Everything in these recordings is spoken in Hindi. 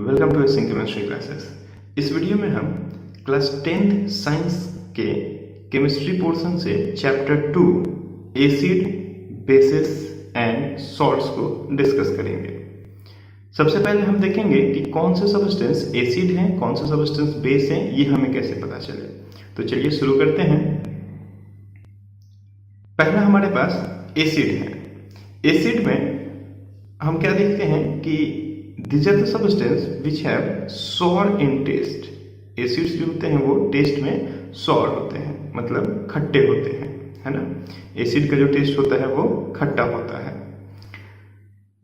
Welcome to acing chemistry classes. इस वीडियो में हम क्लास 10th साइंस के केमिस्ट्री पोर्शन से chapter 2 acid bases and salts को डिस्कस करेंगे। सबसे पहले हम देखेंगे कि कौन से सब्सटेंस एसिड हैं, कौन से सब्सटेंस बेस हैं, ये हमें कैसे पता चले। तो चलिए शुरू करते हैं। पहला हमारे पास एसिड है। एसिड में हम क्या देखते हैं कि these are the substance which have sour in taste। Acids जो होते हैं वो टेस्ट में sour होते हैं, मतलब खट्टे होते हैं, है ना। एसिड का जो टेस्ट होता है वो खट्टा होता है।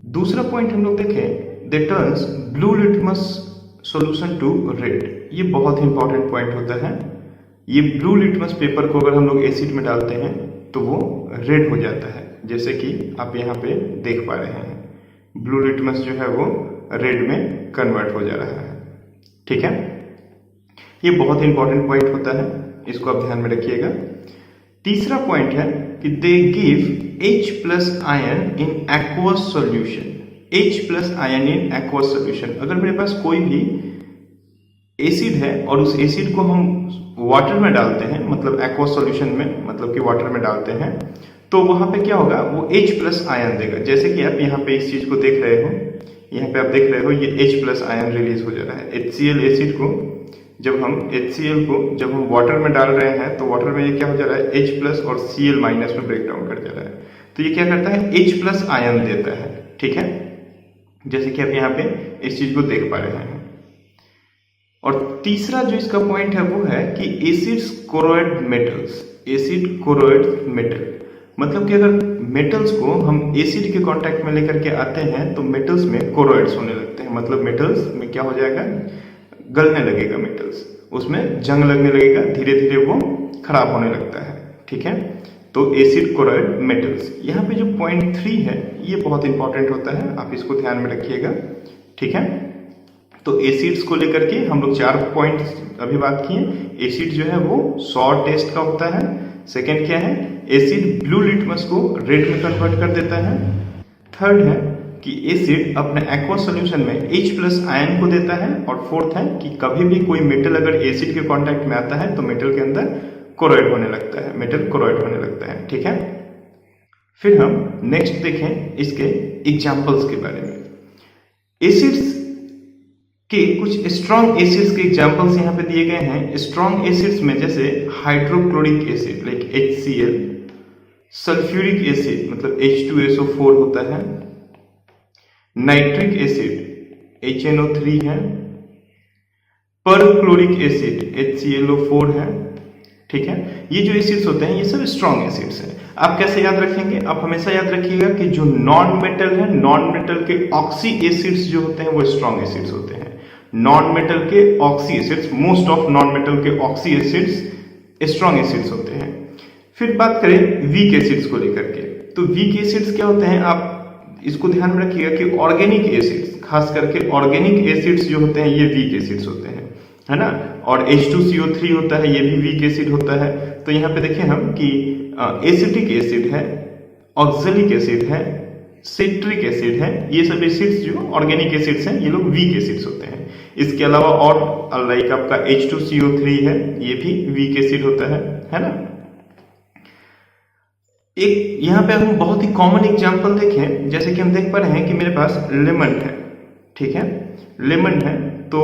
दूसरा पॉइंट हम लोग देखें, they turns blue litmus solution to red. ये बहुत ही इंपॉर्टेंट पॉइंट होता है। ये ब्लू लिटमस पेपर को अगर हम लोग एसिड में डालते हैं तो वो रेड हो जाता है, जैसे कि आप यहाँ पे देख पा रहे हैं। ब्लू लिटमस जो है वो रेड में कन्वर्ट हो जा रहा है, ठीक है। ये बहुत ही इंपॉर्टेंट पॉइंट होता है, इसको आप ध्यान में रखिएगा। तीसरा पॉइंट है कि they give H+ ion in aqueous solution. H+ ion in aqueous solution. अगर मेरे पास कोई भी एसिड है और उस एसिड को हम वाटर में डालते हैं, मतलब एक्वस सॉल्यूशन में, मतलब कि वाटर में डालते हैं, तो वहां पे क्या होगा, वो H+ आयन देगा। जैसे कि आप यहाँ पे इस चीज को देख रहे हो, यहाँ पे आप देख रहे हो ये H+ आयन रिलीज हो जा रहा है। HCl एसिड को जब हम वाटर में डाल रहे हैं तो वाटर में ये क्या हो जा रहा है, H+ और Cl- में ब्रेक डाउन कर जा रहा है। तो ये क्या करता है, H+ आयन देता है, ठीक है। जैसे कि आप यहाँ पे इस चीज को देख पा रहे हैं। और तीसरा जो इसका पॉइंट है वो है कि acids choroid metals. Acid choroid metal, मतलब कि अगर मेटल्स को हम एसिड के कांटेक्ट में लेकर के आते हैं तो मेटल्स में कोरोइड्स होने लगते हैं। मतलब मेटल्स में क्या हो जाएगा, गलने लगेगा, मेटल्स उसमें जंग लगने लगेगा, धीरे धीरे वो खराब होने लगता है, ठीक है। तो एसिड कोरोइड मेटल्स। यहाँ पे जो पॉइंट 3 है ये बहुत इंपॉर्टेंट होता है, आप इसको ध्यान में रखिएगा, ठीक है। तो एसिड्स को लेकर के हम लोग 4 पॉइंट्स अभी बात किए। एसिड जो है वो सॉर टेस्ट का होता है। सेकेंड क्या है, एसिड ब्लू लिटमस को रेड में कन्वर्ट कर देता है। थर्ड है कि एसिड अपने एक्वस सॉल्यूशन में H+ आयन को देता है। और फोर्थ है कि कभी भी कोई मेटल अगर एसिड के कांटेक्ट में आता है तो मेटल के अंदर कोरोइड होने लगता है, मेटल कोरोइड होने लगता है, ठीक है। फिर हम नेक्स्ट देखें इसके एग्जाम्पल्स के बारे में। एसिड्स के कुछ स्ट्रॉन्ग एसिड्स के एग्जांपल्स यहाँ पे दिए गए हैं। स्ट्रॉन्ग एसिड्स में जैसे hydrochloric acid like HCl, sulphuric acid मतलब H2SO4 होता है, नाइट्रिक एसिड HNO3 है, परक्लोरिक एसिड HClO4 है, ठीक है। ये जो एसिड्स होते हैं ये सब स्ट्रॉन्ग एसिड्स हैं। आप कैसे याद रखेंगे, आप हमेशा याद रखिएगा कि जो नॉन मेटल है, नॉन मेटल के ऑक्सी एसिड्स जो होते हैं वो स्ट्रॉन्ग एसिड्स होते हैं। नॉन मेटल के oxy acids, most of non metal के ऑक्सी एसिड्स स्ट्रॉन्ग एसिड्स होते हैं। फिर बात करें वीक एसिड्स को लेकर के, तो वीक एसिड्स क्या होते हैं, आप इसको ध्यान में रखिएगा कि ऑर्गेनिक एसिड्स, खास करके ऑर्गेनिक एसिड्स जो होते हैं ये वीक एसिड्स होते हैं, है ना। और H2CO3 होता है, ये भी वीक एसिड होता है। तो यहाँ पे देखें हम कि एसिटिक एसिड है, ऑक्जेलिक एसिड है, सिट्रिक एसिड है, ये सब एसिड्स जो ऑर्गेनिक एसिड्स हैं ये लोग वीक एसिड्स होते हैं। इसके अलावा और लाइक आपका H2CO3 है, ये भी वीक एसिड होता है ना। एक यहाँ पे हम बहुत ही कॉमन एग्जांपल देखें, जैसे कि हम देख पा रहे हैं कि मेरे पास लेमन है, ठीक है। लेमन है तो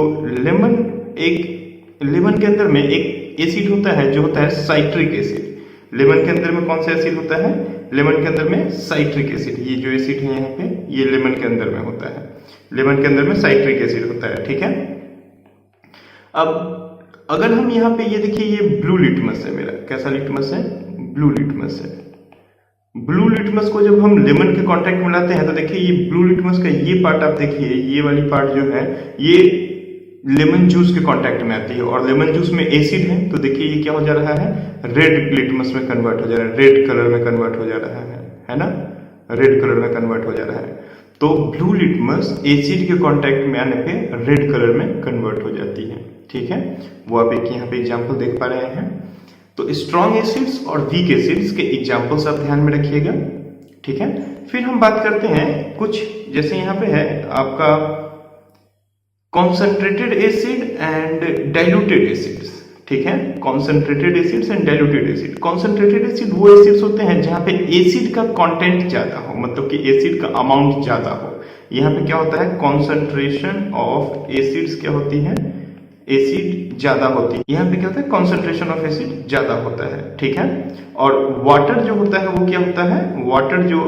लेमन के अंदर में एक एसिड होता है जो होता है साइट्रिक एसिड। लेमन के अंदर में कौन सा एसिड होता है, लेमन के अंदर में साइट्रिक एसिड। ये जो एसिड है यहाँ पे ये लेमन के अंदर में होता है, लेमन के अंदर में साइट्रिक एसिड होता है, ठीक है। अब अगर हम यहाँ पे ये देखिए, ये ब्लू लिटमस है मेरा, कैसा लिटमस है, ब्लू लिटमस है। ब्लू लिटमस को जब हम लेमन के कांटेक्ट में लाते हैं तो देखिए ये ब्लू लिटमस का ये पार्ट आप देखिए, ये वाली पार्ट जो है ये लेमन जूस के कांटेक्ट में आती है और लेमन जूस में एसिड है। तो देखिए ये क्या हो जा रहा है, रेड लिटमस में कन्वर्ट हो जा रहा है, रेड कलर में कन्वर्ट हो जा रहा है ना, रेड कलर में कन्वर्ट हो जा रहा है। तो ब्लू लिटमस एसिड के कांटेक्ट में आने पे रेड कलर में कन्वर्ट हो जाती है, ठीक है। वो आप एक यहाँ पे एग्जाम्पल देख पा रहे हैं। तो स्ट्रॉन्ग एसिड्स और वीक एसिड्स के एग्जाम्पल्स आप ध्यान में रखिएगा, ठीक है। फिर हम बात करते हैं कुछ, जैसे यहाँ पे है आपका concentrated acid and diluted acids, ठीक है, concentrated acids and diluted acid. Concentrated acid वो एसिड्स होते हैं जहां पे एसिड का कंटेंट ज्यादा हो, मतलब कि एसिड का अमाउंट ज्यादा हो। यहाँ पे क्या होता है, कॉन्सेंट्रेशन ऑफ एसिड्स क्या होती है, एसिड ज्यादा होती है। यहाँ पे क्या होता है, कॉन्सेंट्रेशन ऑफ एसिड ज्यादा होता है, ठीक है। और वाटर जो होता है वो क्या होता है, वाटर जो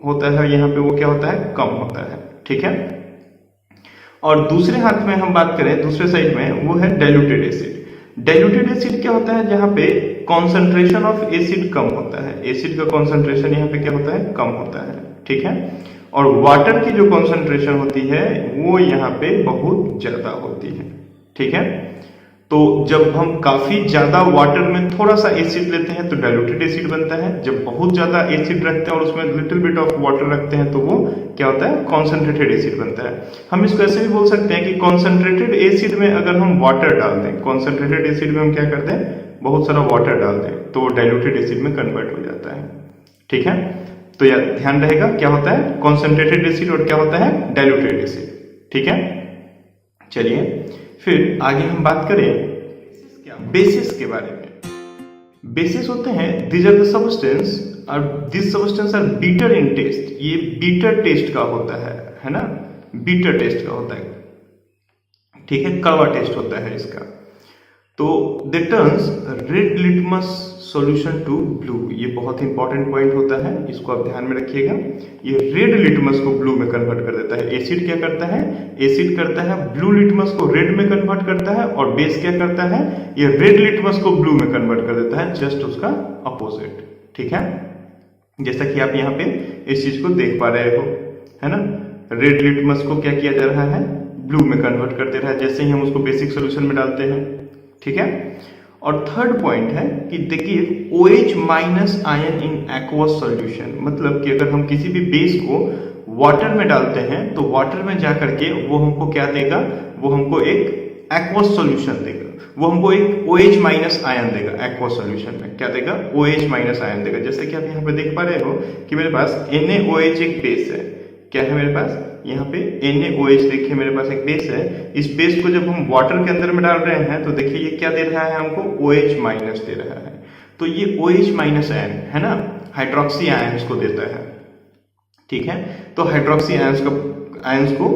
होता है यहाँ पे वो क्या होता है, कम होता है, ठीक है। और दूसरे हाथ में हम बात करें, दूसरे साइड में वो है डाइल्यूटेड एसिड। डाइल्यूटेड एसिड क्या होता है, जहां पे कॉन्सेंट्रेशन ऑफ एसिड कम होता है, एसिड का कॉन्सेंट्रेशन यहाँ पे क्या होता है, कम होता है, ठीक है। और वाटर की जो कॉन्सेंट्रेशन होती है वो यहाँ पे बहुत ज्यादा होती है, ठीक है। तो जब हम काफी ज्यादा वाटर में थोड़ा सा एसिड लेते हैं तो डाइल्यूटेड एसिड बनता है। जब बहुत ज्यादा एसिड रखते हैं और उसमें लिटिल बिट ऑफ वाटर रखते हैं तो वो क्या होता है, कॉन्सेंट्रेटेड एसिड बनता है। हम इसको ऐसे भी बोल सकते हैं कि कॉन्सेंट्रेटेड एसिड में अगर हम वाटर डाल दें, कॉन्सेंट्रेटेड एसिड में हम क्या करते हैं, बहुत सारा वाटर डाल दें तो डाइल्यूटेड एसिड में कन्वर्ट हो जाता है, ठीक है। तो यार ध्यान रहेगा क्या होता है, कॉन्सेंट्रेटेड एसिड और क्या होता है, डाइल्यूटेड एसिड, ठीक है। चलिए फिर आगे हम बात करें बेसिस के बारे में। बेसिस होते हैं दीज आर द सब्सटेंस और this substance are bitter in taste, ये बीटर टेस्ट का होता है ना, बीटर टेस्ट का होता है, ठीक है, कड़वा टेस्ट होता है इसका। तो they turns red litmus solution to blue, ये बहुत इंपॉर्टेंट पॉइंट होता है, इसको आप ध्यान में रखिएगा। ये रेड लिटमस को ब्लू में कन्वर्ट कर देता है। एसिड क्या करता है, एसिड करता है ब्लू लिटमस को रेड में कन्वर्ट करता है, और बेस क्या करता है, ये रेड लिटमस को ब्लू में कन्वर्ट कर देता है, जस्ट उसका अपोजिट, ठीक है। जैसा कि आप यहाँ पे इस चीज को देख पा रहे हो, है ना, रेड लिटमस को क्या किया जा रहा है, ब्लू में कन्वर्ट कर दे रहा है जैसे ही हम उसको बेसिक सोल्यूशन में डालते हैं, ठीक है। और थर्ड पॉइंट है कि they give OH minus ion in aqueous solution, मतलब कि अगर हम किसी भी बेस को वाटर में डालते हैं तो वाटर में जाकर के वो हमको क्या देगा, वो हमको एक एक्वस सॉल्यूशन देगा, वो हमको एक OH माइनस आयन देगा। एक्वस सॉल्यूशन में क्या देगा, OH माइनस आयन देगा। जैसे कि आप यहाँ पे देख पा रहे हो कि मेरे पास NaOH एक बेस है, क्या है मेरे पास, यहाँ पे NaOH देखिए मेरे पास एक बेस है। इस बेस को जब हम वाटर के अंदर में डाल रहे हैं तो देखिए ये क्या दे रहा है हमको, OH माइनस दे रहा है। तो ये OH माइनस आयन है ना, हाइड्रोक्सी आयंस को देता है, ठीक है। तो हाइड्रोक्सी आयंस को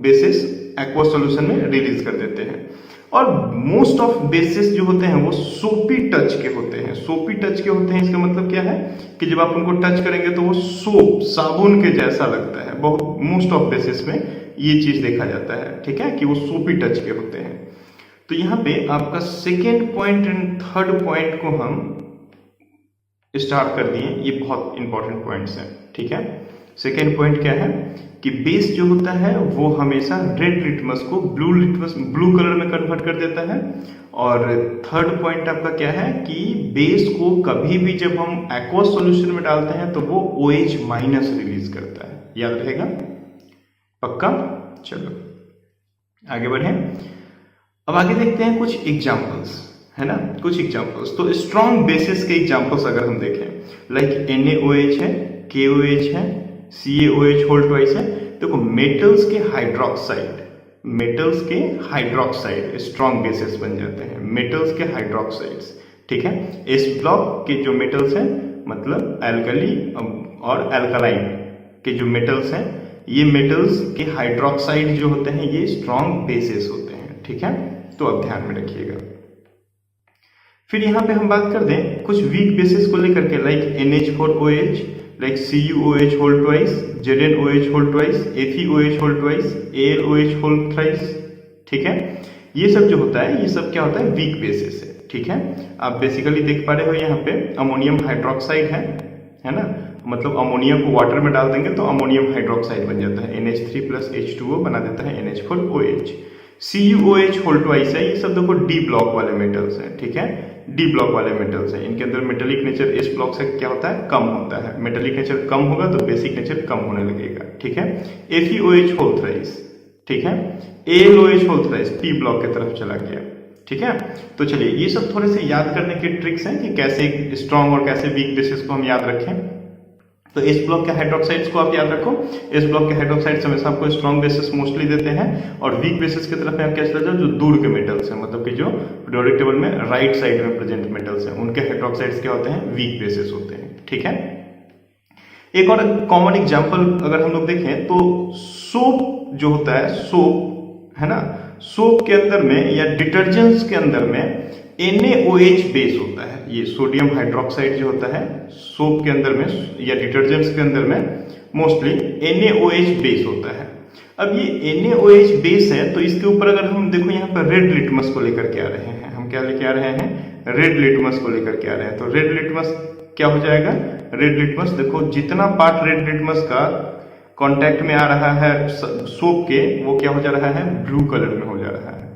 बेसिस एक्वस सॉल्यूशन में रिलीज कर देते हैं। और मोस्ट ऑफ बेसिस जो होते हैं वो सोपी टच के होते हैं। सोपी टच के होते हैं इसका मतलब क्या है कि जब आप उनको टच करेंगे तो वो सोप, साबुन के जैसा लगता है। बहुत मोस्ट ऑफ बेसिस में ये चीज देखा जाता है, ठीक है, कि वो सोपी टच के होते हैं। तो यहाँ पे आपका second point and third point को हम स्टार्ट कर दिए, ये बहुत इंपॉर्टेंट पॉइंट्स हैं, ठीक है। सेकेंड पॉइंट क्या है कि बेस जो होता है वो हमेशा रेड लिटमस को ब्लू कलर में कन्वर्ट कर देता है। और थर्ड पॉइंट आपका क्या है कि बेस को कभी भी जब हम एक्वस सॉल्यूशन में डालते हैं तो वो OH माइनस रिलीज करता है, याद रहेगा, पक्का। चलो आगे बढ़े, अब आगे देखते हैं कुछ एग्जांपल्स, है ना, कुछ एग्जांपल्स। तो स्ट्रॉन्ग बेसिस के एग्जांपल्स अगर हम देखें, लाइक NaOH है, KOH है, CaOH होल ट्वाइस है। देखो मेटल्स के हाइड्रोक्साइड स्ट्रॉन्ग बेसिस बन जाते हैं, मेटल्स के हाइड्रोक्साइड्स, ठीक है। इस ब्लॉक के जो मेटल्स हैं मतलब एल्कली और एल्कलाइन के जो मेटल्स हैं, ये मेटल्स के हाइड्रोक्साइड जो होते हैं ये स्ट्रॉन्ग बेसिस होते हैं, ठीक है। तो अब ध्यान में रखिएगा। फिर यहाँ पे हम बात कर दें कुछ वीक बेसिस को लेकर के, like NH4OH, like CuOH whole twice, ZnOH whole twice, FeOH whole twice, AlOH whole thrice, ठीक है। ये सब जो होता है ये सब क्या होता है, वीक बेसिस है, ठीक है। आप बेसिकली देख पा रहे हो यहाँ पे अमोनियम हाइड्रोक्साइड है ना, मतलब अमोनियम को वाटर में डाल देंगे तो अमोनियम हाइड्रोक्साइड बन जाता है, NH3 + H2O बना देता है NH4OH। CuOH होल ट्वाइस है, ये सब देखो डी ब्लॉक वाले मेटल्स हैं, ठीक है, डी ब्लॉक वाले मेटल्स हैं। इनके अंदर मेटेलिक नेचर इस ब्लॉक से क्या होता है, कम होता है। मेटेलिक नेचर कम होगा तो बेसिक नेचर कम होने लगेगा, ठीक है। FeOH होल थ्राइस, ठीक है, AlOH whole thrice P block की तरफ चला गया, ठीक है। तो चलिए ये सब थोड़े से याद करने के ट्रिक्स हैं कि कैसे स्ट्रॉन्ग और कैसे वीक बेसिस को हम याद रखें। तो इस ब्लॉक के हाइड्रोक्साइड्स को आप याद रखो, इस ब्लॉक के हाइड्रोक्साइड्स हमेशा आपको स्ट्रॉन्ग बेसिस मोस्टली देते हैं, और वीक बेसिस की तरफ आप क्या चले जाओ, जो दूर के मेटल्स हैं, मतलब कि जो पीरियोडिक टेबल में राइट साइड में प्रेजेंट मेटल्स हैं, उनके हाइड्रोक्साइड्स क्या होते हैं, वीक बेसिस होते हैं। ठीक है, एक और कॉमन एग्जांपल अगर हम लोग देखें तो सोप जो होता है, सोप है ना, सोप के अंदर में या डिटर्जेंट्स के अंदर में NaOH बेस होता है। ये सोडियम हाइड्रोक्साइड जो होता है सोप के अंदर में या डिटर्जेंट्स के अंदर में मोस्टली NaOH बेस होता है। अब ये NaOH बेस है, तो इसके ऊपर अगर हम देखो यहाँ पर रेड लिटमस को लेकर के आ रहे हैं, हम क्या लेके आ रहे हैं, रेड लिटमस को लेकर के आ रहे हैं। तो रेड लिटमस क्या हो जाएगा, रेड लिटमस देखो जितना पार्ट रेड लिटमस का कांटेक्ट में आ रहा है सोप के, वो क्या हो जा रहा है, ब्लू कलर में हो जा रहा है।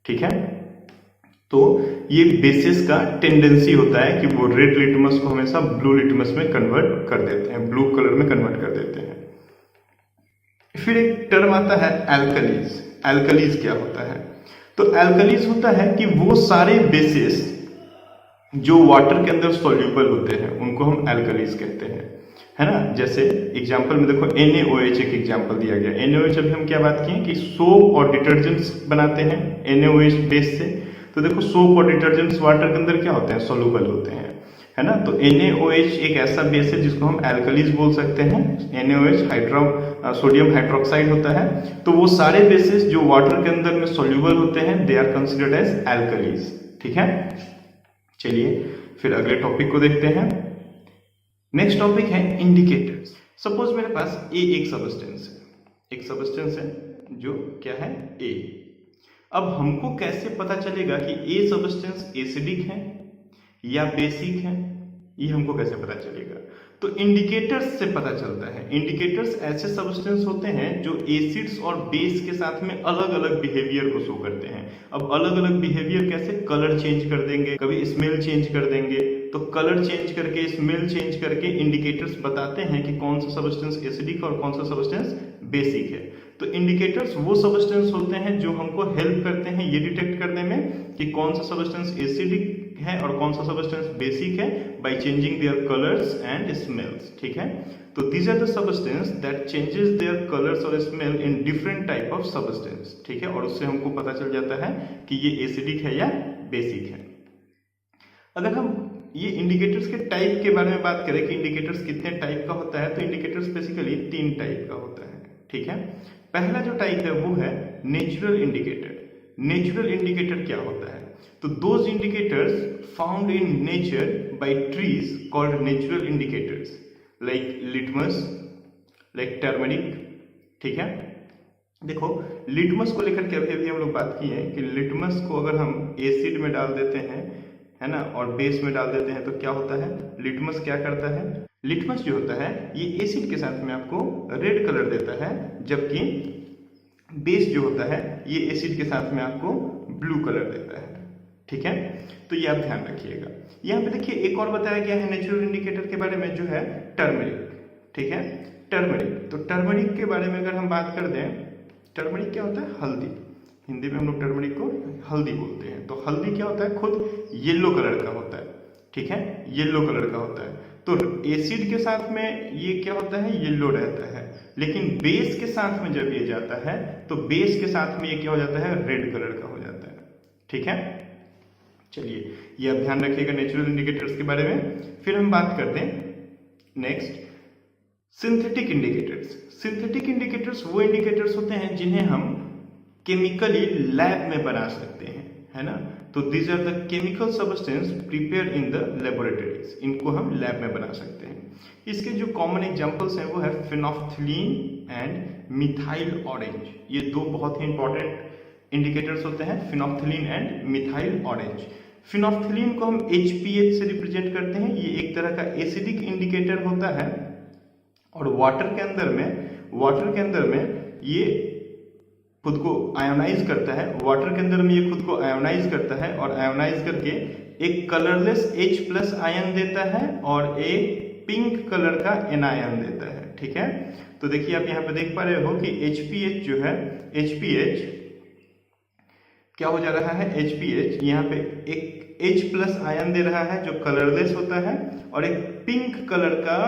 ठीक है, तो ये बेसिस का टेंडेंसी होता है कि वो रेड लिटमस को हमेशा ब्लू लिटमस में कन्वर्ट कर देते हैं, ब्लू कलर में कन्वर्ट कर देते हैं। फिर एक टर्म आता है एल्कलीज। एल्कलीज क्या होता है, तो एल्कलीज होता है कि वो सारे बेसिस जो वाटर के अंदर सॉल्यूबल होते हैं उनको हम एल्कलीज कहते हैं, है ना। जैसे एग्जांपल में देखो NaOH एक एग्जांपल दिया गया। NaOH अभी हम क्या बात किए कि सोप और डिटर्जेंट्स बनाते हैं NaOH बेस से, तो देखो सोप और डिटर्जेंट्स वाटर के अंदर क्या होते हैं, सॉल्यूबल होते हैं, है ना। तो NaOH एक ऐसा बेस है जिसको हम एल्कलीज बोल सकते हैं। NaOH सोडियम हाइड्रोक्साइड होता है, तो वो सारे बेसिस जो वाटर के अंदर में सॉल्यूबल होते हैं they are considered as alkalis. ठीक है, चलिए फिर अगले टॉपिक को देखते हैं। नेक्स्ट टॉपिक है इंडिकेटर्स। सपोज मेरे पास A एक सब्सटेंस है, एक सब्सटेंस है जो क्या है A। अब हमको कैसे पता चलेगा कि A सब्सटेंस एसिडिक है या बेसिक है, ये हमको कैसे पता चलेगा, तो इंडिकेटर्स से पता चलता है। इंडिकेटर्स ऐसे सब्सटेंस होते हैं जो एसिड्स और बेस के साथ में अलग अलग बिहेवियर को शो करते हैं। अब अलग अलग बिहेवियर कैसे, कलर चेंज कर देंगे, कभी स्मेल चेंज कर देंगे, तो कलर चेंज करके स्मेल चेंज करके इंडिकेटर्स बताते हैं कि कौन सा सब्सटेंस एसिडिक और कौन सा सब्सटेंस बेसिक है। तो इंडिकेटर्स वो सब्सटेंस होते हैं जो हमको हेल्प करते हैं ये डिटेक्ट करने में कि कौन सा सब्सटेंस एसिडिक है और कौन सा सब्सटेंस बेसिक है, by changing their colours and smells. ठीक है, तो these are the substance that changes their colours और smell in different type of substance. ठीक है, और उससे हमको पता चल जाता है कि ये एसिडिक है या बेसिक है। अगर हम ये इंडिकेटर्स के टाइप के बारे में बात करें कि इंडिकेटर्स कितने टाइप का होता है, तो इंडिकेटर्स बेसिकली 3 टाइप का होता है। ठीक है, पहला जो टाइप है वो है नेचुरल इंडिकेटर। नेचुरल इंडिकेटर क्या होता है, तो those indicators found in nature by trees called natural indicators, like litmus, like turmeric. ठीक है, देखो लिटमस को लेकर के अभी हम लोग बात की है कि लिटमस को अगर हम एसिड में डाल देते हैं, है ना, और बेस में डाल देते हैं तो क्या होता है, लिटमस क्या करता है, लिटमस जो होता है ये एसिड के साथ में आपको रेड कलर देता है, जबकि बेस जो होता है ये एसिड के साथ में आपको ब्लू कलर देता है। ठीक है, तो ये आप ध्यान रखिएगा। यहाँ पे देखिए एक और बताया गया है नेचुरल इंडिकेटर के बारे में जो है टर्मरिक। ठीक है, टर्मरिक, तो टर्मरिक के बारे में अगर हम बात कर दें, टर्मरिक क्या होता है, हल्दी। हिंदी में हम लोग टर्मरिक को हल्दी बोलते हैं। तो हल्दी क्या होता है, खुद येलो कलर का होता है। ठीक है, येलो कलर का होता है। तो एसिड के साथ में ये क्या होता है, येलो रहता है, लेकिन बेस के साथ में जब ये जाता है तो बेस के साथ में ये क्या हो जाता है, रेड कलर का हो जाता है। ठीक है, चलिए ये आप ध्यान रखिएगा नेचुरल इंडिकेटर्स के बारे में। फिर हम बात करते हैं next synthetic indicators. Synthetic indicators वो इंडिकेटर्स होते हैं जिन्हें हम केमिकली लैब में बना सकते हैं, है ना। तो these are the chemical substance prepare in the laboratories, इनको हम लैब में बना सकते हैं। इसके जो कॉमन एग्जांपल्स हैं वो है फिनोफ्थलीन एंड मिथाइल ऑरेंज। ये दो बहुत ही इंपॉर्टेंट इंडिकेटर्स होते हैं, phenolphthalein and methyl orange. Phenolphthalein को हम HPH से रिप्रेजेंट करते हैं, ये एक तरह का एसिडिक इंडिकेटर होता है, और वाटर के अंदर में ये खुद को आयोनाइज करता है, वाटर के अंदर में ये खुद को आयोनाइज करता है, और आयोनाइज करके एक कलरलेस H+ आयन देता है और एक पिंक कलर का एनायन देता है। ठीक है, तो देखिए आप यहाँ पे देख पा रहे हो कि HPH जो है, HPH क्या हो जा रहा है, HPH यहाँ पे एक H+ आयन दे रहा है जो कलरलेस होता है, और एक पिंक कलर का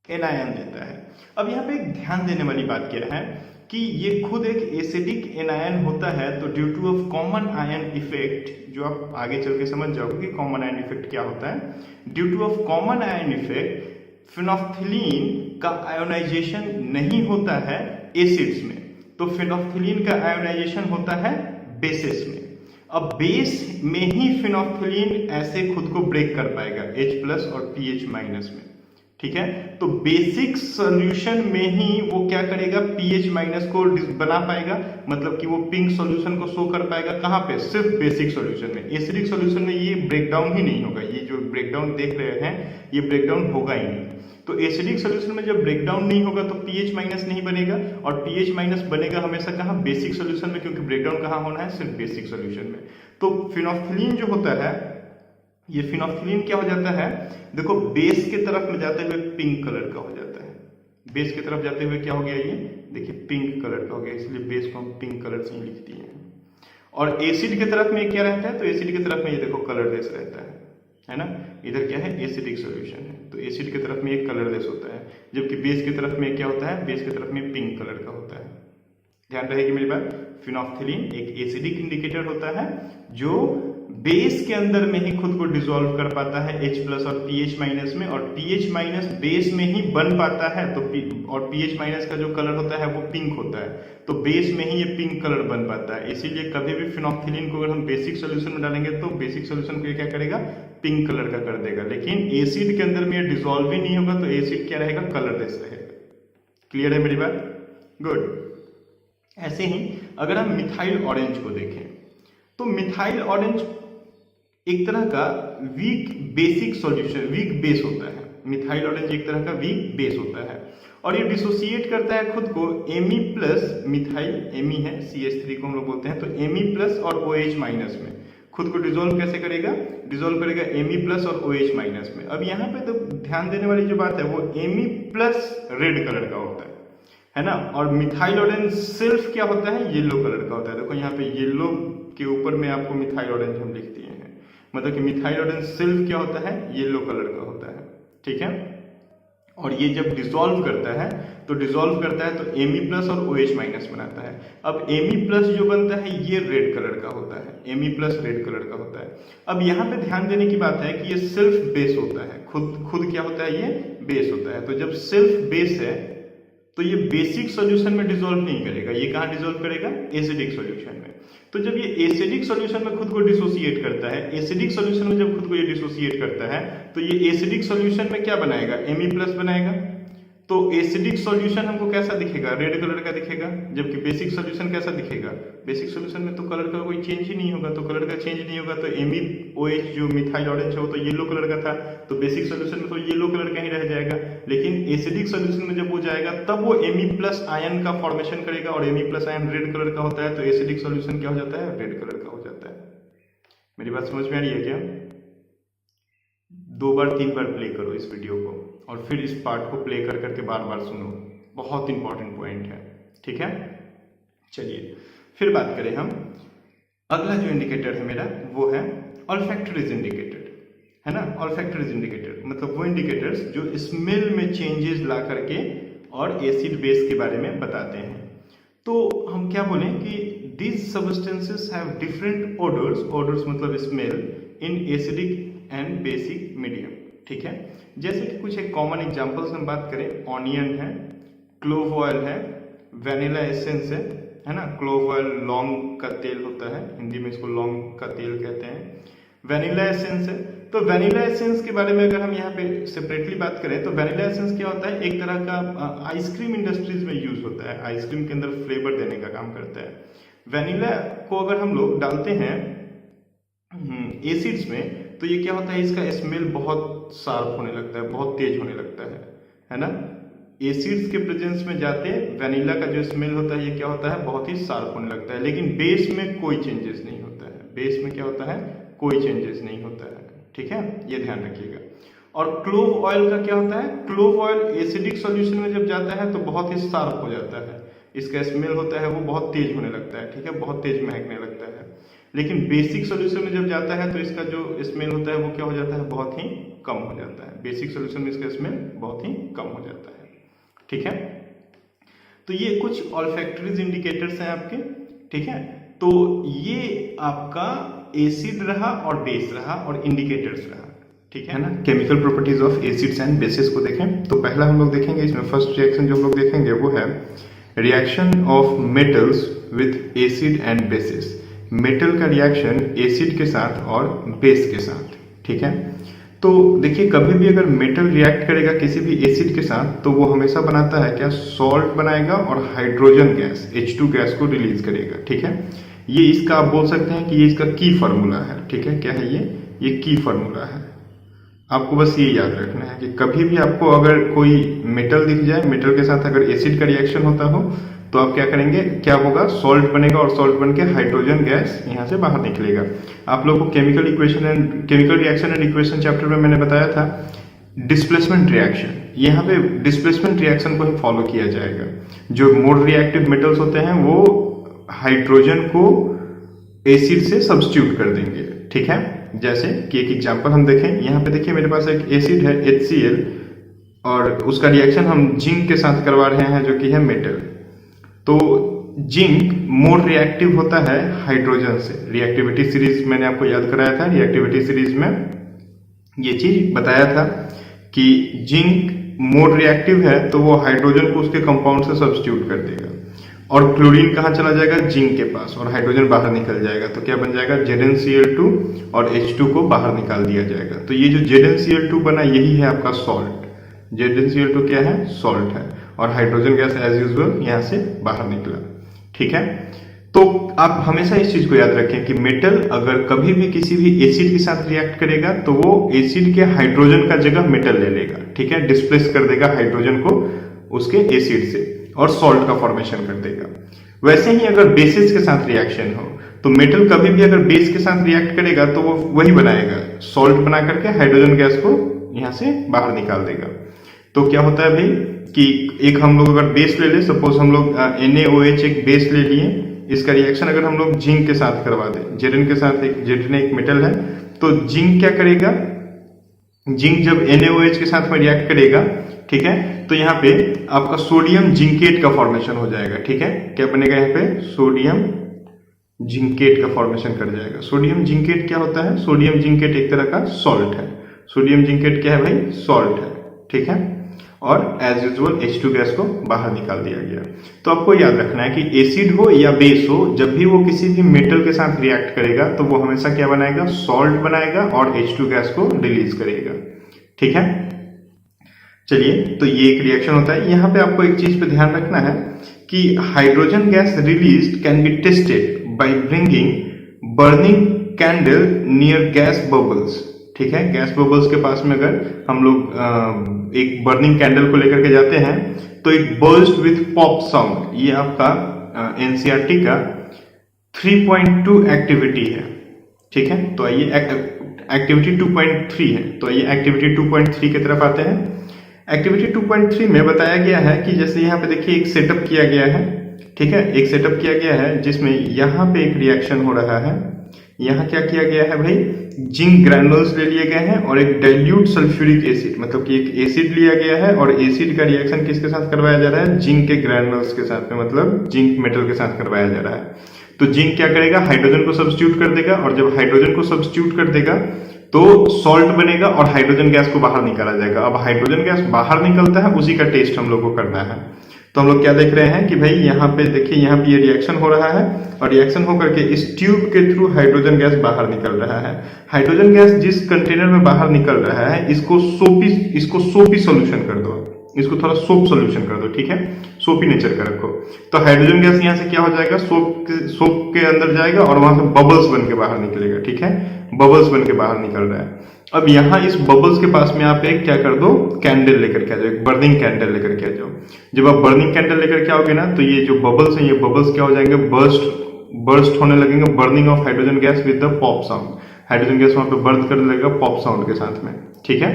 एनायन देता है। अब यहाँ पे एक ध्यान देने वाली बात क्या है कि ये खुद एक एसिडिक एनायन होता है, तो due to of common ion effect, जो आप आगे चल के समझ जाओगे कि कॉमन आयन इफेक्ट क्या होता है, due to of common ion effect phenolphthalein का आयोनाइजेशन नहीं होता है एसिड्स में, तो फिनोल्फ्थलीन का आयोनाइजेशन होता है बेसिस में। अब बेस में ही फिनोल्फ्थलीन ऐसे खुद को ब्रेक कर पाएगा H+ और pH- में, ठीक है। तो बेसिक सॉल्यूशन में ही वो क्या करेगा, pH- को बना पाएगा, मतलब कि वो पिंक सॉल्यूशन को शो कर पाएगा। कहां पे, सिर्फ बेसिक सॉल्यूशन में। एसिडिक सॉल्यूशन में ये ब्रेकडाउन ही नहीं होगा, ये जो ब्रेकडाउन देख रहे हैं ये ब्रेकडाउन होगा ही नहीं। तो एसिडिक सॉल्यूशन में जब ब्रेकडाउन नहीं होगा तो pH- नहीं बनेगा, और pH- बनेगा हमेशा कहां, बेसिक सॉल्यूशन में, क्योंकि ब्रेकडाउन कहां होना है, सिर्फ बेसिक सॉल्यूशन में। तो फिनोल्फ्थलीन जो होता है, ये फिनोल्फ्थलीन क्या हो जाता है, देखो बेस के तरफ में जाते हुए पिंक कलर का हो जाता है। बेस की तरफ जाते हुए क्या हो गया, ये देखिए पिंक कलर का हो गया, इसलिए बेस को हम पिंक कलर से ही लिखती हैं। और एसिड की तरफ में क्या रहता है, तो एसिड की तरफ में ये देखो कलरलेस रहता है ना। इधर क्या है, एसिडिक सॉल्यूशन है, तो एसिड की तरफ में एक कलरलेस होता है, जबकि बेस की तरफ में क्या होता है, बेस की तरफ में पिंक कलर का होता है। ध्यान रहेगी मेरी बात। फिनोल्फ्थलीन एक एसिडिक इंडिकेटर होता है जो बेस के अंदर में ही खुद को डिसॉल्व कर पाता है H+ और pH- में, और pH- बेस में ही बन पाता है, तो और pH- का जो कलर होता है वो पिंक होता है, तो बेस में ही ये पिंक कलर बन पाता है। इसीलिए कभी भी फिनोल्फ्थलीन को अगर हम बेसिक सोल्यूशन में डालेंगे तो बेसिक सोल्यूशन को ये क्या करेगा, पिंक कलर का कर देगा। लेकिन एसिड के अंदर में ये डिसॉल्व ही नहीं होगा, तो एसिड क्या रहेगा, कलरलेस रहेगा। क्लियर है मेरी बात, गुड। ऐसे ही अगर हम मिथाइल ऑरेंज को देखें, तो मिथाइल ऑरेंज एक तरह का weak basic solution, weak base होता है। मिथाइल ऑरेंज एक तरह का वीक बेस होता है, और ये डिसोसिएट करता है खुद को Me+, मिथाइल Me है, CH3 को हम लोग बोलते हैं, तो Me+ और OH- में खुद को डिसॉल्व कैसे करेगा, डिसॉल्व करेगा Me+ और OH- में। अब यहाँ पे तो ध्यान देने वाली जो बात है, वो Me+ रेड कलर का होता है ना, और मिथाइल ऑरेंज सिर्फ क्या होता है, येलो कलर का होता है। देखो यहाँ पे येलो के ऊपर में आपको मिथाइल ऑरेंज हम लिख दिए हैं, मतलब कि मिथाइल ऑरेंज सिर्फ क्या होता है, येलो कलर का होता है, ठीक है। और ये जब डिसॉल्व करता है तो डिसॉल्व करता है तो Me+ और OH- बनाता है। अब Me+ जो बनता है ये रेड कलर का होता है, Me+ रेड कलर का होता है। अब यहाँ पे ध्यान देने की बात है कि ये सिर्फ बेस होता है, खुद क्या होता है, ये बेस होता है। तो जब सिर्फ बेस है तो ये बेसिक सॉल्यूशन में डिसॉल्व नहीं करेगा, ये कहाँ डिसॉल्व करेगा, एसिडिक सॉल्यूशन में। तो जब ये एसिडिक सॉल्यूशन में खुद को डिसोसिएट करता है, एसिडिक सॉल्यूशन में जब खुद को ये डिसोसिएट करता है, तो ये एसिडिक सॉल्यूशन में क्या बनाएगा, Me+ बनाएगा। तो एसिडिक सॉल्यूशन हमको कैसा दिखेगा, रेड कलर का दिखेगा, जबकि बेसिक सॉल्यूशन कैसा दिखेगा, बेसिक सॉल्यूशन में तो कलर का कोई चेंज ही नहीं होगा, तो कलर का चेंज नहीं होगा, तो MeOH जो मिथाइल ऑरेंज है वो तो येलो कलर का था, तो बेसिक सॉल्यूशन में तो येलो कलर का ही रह जाएगा। लेकिन एसिडिक सॉल्यूशन में जब वो जाएगा तब वो Me+ आयन का फॉर्मेशन करेगा, और Me+ आयन रेड कलर का होता है, तो एसिडिक सॉल्यूशन क्या हो जाता है, रेड कलर का हो जाता है। मेरी बात समझ में आ रही है क्या? 2 बार 3 बार प्ले करो इस वीडियो को, और फिर इस पार्ट को प्ले कर करके बार बार सुनो, बहुत इंपॉर्टेंट पॉइंट है, ठीक है। चलिए फिर बात करें हम, अगला जो इंडिकेटर है मेरा वो है ऑल्फैक्टरीज इंडिकेटर, है ना। ऑल्फैक्टरीज इंडिकेटर मतलब वो इंडिकेटर्स जो स्मेल में चेंजेस ला करके और एसिड बेस के बारे में बताते हैं। तो हम क्या बोलें कि these substances have different odors मतलब smell in acidic and basic medium, ठीक है। जैसे कि कुछ एक कॉमन एग्जांपल्स हम बात करें, ऑनियन है, क्लोव ऑयल है, वेनिला एसेंस है ना। क्लोव ऑयल लौंग का तेल होता है, हिंदी में इसको लौंग का तेल कहते हैं। वेनिला एसेंस है, तो वेनिला एसेंस के बारे में अगर हम यहाँ पे सेपरेटली बात करें तो वेनिला एसेंस क्या होता है, एक तरह का आइसक्रीम इंडस्ट्रीज में यूज होता है, आइसक्रीम के अंदर फ्लेवर देने का काम करता है। वेनिला को अगर हम लोग डालते हैं एसिड्स में तो ये क्या होता है, इसका स्मेल बहुत शार्प होने लगता है, बहुत तेज होने लगता है ना। एसिड्स के प्रेजेंस में जाते वेनिला का जो स्मेल होता है ये क्या होता है, बहुत ही शार्प होने लगता है। लेकिन बेस में कोई चेंजेस नहीं होता है, बेस में क्या होता है, कोई चेंजेस नहीं होता है, ठीक है, ये ध्यान रखिएगा। और क्लोव ऑयल का क्या होता है, क्लोव ऑयल एसिडिक सॉल्यूशन में जब जाता है तो बहुत ही शार्प हो जाता है, इसका स्मेल होता है वो बहुत तेज होने लगता है, ठीक है, बहुत तेज महकने लगता है। लेकिन बेसिक सॉल्यूशन में जब जाता है तो इसका जो स्मेल होता है वो क्या हो जाता है, बहुत ही कम हो जाता है, बेसिक सोल्यूशन में इसका स्मेल बहुत ही कम हो जाता है। ठीक है, तो ये कुछ ऑल्फैक्टरीज इंडिकेटर्स हैं आपके। ठीक है, तो ये आपका एसिड रहा और बेस रहा और इंडिकेटर्स रहा। ठीक है ना, chemical properties of acids and basis को देखें तो पहला हम लोग देखेंगे इसमें फर्स्ट रिएक्शन जो हम लोग देखेंगे वो है reaction of metals with acid and bases. Metal का रिएक्शन एसिड के साथ और बेस के साथ। ठीक है, तो देखिए कभी भी अगर मेटल रिएक्ट करेगा किसी भी एसिड के साथ तो वो हमेशा बनाता है क्या, सॉल्ट बनाएगा और हाइड्रोजन गैस H2 गैस को रिलीज करेगा। ठीक है, ये इसका आप बोल सकते हैं कि ये इसका की फार्मूला है। ठीक है, क्या है ये की फार्मूला है। आपको बस ये याद रखना है कि कभी भी आपको अगर कोई मेटल दिख जाए, मेटल के साथ अगर एसिड का रिएक्शन होता हो तो आप क्या करेंगे, क्या होगा, सॉल्ट बनेगा और सॉल्ट बन के हाइड्रोजन गैस यहाँ से बाहर निकलेगा। आप लोगों को chemical reaction and equation chapter में मैंने बताया था डिस्प्लेसमेंट रिएक्शन, यहाँ पे डिस्प्लेसमेंट रिएक्शन को ही फॉलो किया जाएगा। जो मोर रिएक्टिव मेटल्स होते हैं वो हाइड्रोजन को एसिड से सब्स्टिट्यूट कर देंगे। ठीक है, जैसे कि एक एग्जांपल हम देखें, यहाँ पे देखिए मेरे पास एक एसिड है HCl और उसका रिएक्शन हम जिंक के साथ करवा रहे हैं जो कि है मेटल। तो जिंक मोर रिएक्टिव होता है हाइड्रोजन से। रिएक्टिविटी सीरीज मैंने आपको याद कराया था, रिएक्टिविटी सीरीज में ये चीज बताया था कि जिंक मोर रिएक्टिव है तो वो हाइड्रोजन को उसके कंपाउंड से सब्स्टिट्यूट कर देगा और क्लोरीन कहाँ चला जाएगा, जिंक के पास, और हाइड्रोजन बाहर निकल जाएगा। तो क्या बन जाएगा, ZnCl2 और H2 को बाहर निकाल दिया जाएगा। तो ये जो ZnCl2 बना यही है आपका सॉल्ट। ZnCl2 क्या है, सॉल्ट है, और हाइड्रोजन गैस एज यूजुअल यहाँ से बाहर निकला। ठीक है, तो आप हमेशा इस चीज को याद रखें कि मेटल अगर कभी भी किसी भी एसिड के साथ रिएक्ट करेगा तो वो एसिड के हाइड्रोजन का जगह मेटल ले लेगा। ठीक है, डिस्प्लेस कर देगा हाइड्रोजन को उसके एसिड से और सॉल्ट का फॉर्मेशन कर देगा। वैसे ही अगर बेसिस के साथ रिएक्शन हो तो मेटल कभी भी अगर बेस के साथ रिएक्ट करेगा तो वो वही बनाएगा, सॉल्ट बना करके हाइड्रोजन गैस को यहां से बाहर निकाल देगा। तो क्या होता है भाई कि एक हम लोग अगर बेस ले ले, सपोज हम लोग NaOH एक बेस ले लिए, इसका रिएक्शन अगर हम लोग जिंक के साथ करवा दें, Zn के साथ, Zn एक मेटल है, तो जिंक क्या करेगा, जिंक जब NaOH के साथ में रिएक्ट करेगा, ठीक है, तो यहाँ पे आपका सोडियम जिंकेट का फॉर्मेशन हो जाएगा। ठीक है, क्या बनेगा, यहाँ पे सोडियम जिंकेट का फॉर्मेशन कर जाएगा। सोडियम जिंकेट क्या होता है, सोडियम जिंकेट एक तरह का सॉल्ट है। सोडियम जिंकेट क्या है भाई, सॉल्ट है। ठीक है, और एज यूजुअल H2 गैस को बाहर निकाल दिया गया। तो आपको याद रखना है कि एसिड हो या बेस हो, जब भी वो किसी भी मेटल के साथ रिएक्ट करेगा तो वो हमेशा क्या बनाएगा, सॉल्ट बनाएगा और H2 गैस को रिलीज करेगा। ठीक है, चलिए, तो ये एक रिएक्शन होता है। यहाँ पे आपको एक चीज पे ध्यान रखना है कि hydrogen gas release can be tested by bringing burning candle near gas bubbles. ठीक है, गैस बबल्स के पास में अगर हम लोग एक बर्निंग कैंडल को लेकर के जाते हैं तो एक बर्स्ट विथ पॉप साउंड, ये आपका NCERT का 3.2 एक्टिविटी है। ठीक है, तो आइए एक्टिविटी 2.3 है, तो आइए एक्टिविटी 2.3 की तरफ आते हैं। एक्टिविटी 2.3 में बताया गया है कि जैसे यहाँ पे देखिए एक सेटअप किया गया है। ठीक है, एक सेटअप किया गया है जिसमें यहाँ पे एक रिएक्शन हो रहा है। यहाँ क्या किया गया है भाई, जिंक ग्रैनुल्स ले लिए गए हैं और एक डाइल्यूट सल्फ्यूरिक एसिड, मतलब कि एक एसिड लिया गया है और एसिड का रिएक्शन किसके साथ करवाया जा रहा है, जिंक के ग्रैनुल्स के साथ में, मतलब जिंक मेटल के साथ करवाया जा रहा है। तो जिंक क्या करेगा, हाइड्रोजन को सब्स्टिट्यूट कर देगा, और जब हाइड्रोजन को सब्स्टिट्यूट कर देगा तो सॉल्ट बनेगा और हाइड्रोजन गैस को बाहर निकाला जाएगा। अब हाइड्रोजन गैस बाहर निकलता है, उसी का टेस्ट हम लोग को करना है। तो हम लोग क्या देख रहे हैं कि भाई यहाँ पे देखिए, यहाँ पे ये रिएक्शन हो रहा है और रिएक्शन होकर के इस ट्यूब के थ्रू हाइड्रोजन गैस बाहर निकल रहा है। हाइड्रोजन गैस जिस कंटेनर में बाहर निकल रहा है इसको सोपी सोल्यूशन कर दो, इसको थोड़ा सोप सोल्यूशन कर दो। ठीक है, सोपी नेचर का रखो। तो हाइड्रोजन गैस यहाँ से क्या हो जाएगा, सोप के अंदर जाएगा और वहां से बबल्स बन के बाहर निकलेगा। ठीक है, बबल्स बन के बाहर निकल रहा है। अब यहाँ इस बबल्स के पास में आप एक क्या कर दो, कैंडल लेकर के आ जाओ, एक बर्निंग कैंडल लेकर के आ जाओ। जब आप बर्निंग कैंडल लेकर के आओगे ना तो ये जो बबल्स हैं, ये बबल्स क्या हो जाएंगे, बर्स्ट होने लगेंगे, burning of hydrogen gas with the pop sound. Hydrogen gas वहां पे बर्न करने लगेगा पॉप साउंड के साथ में। ठीक है,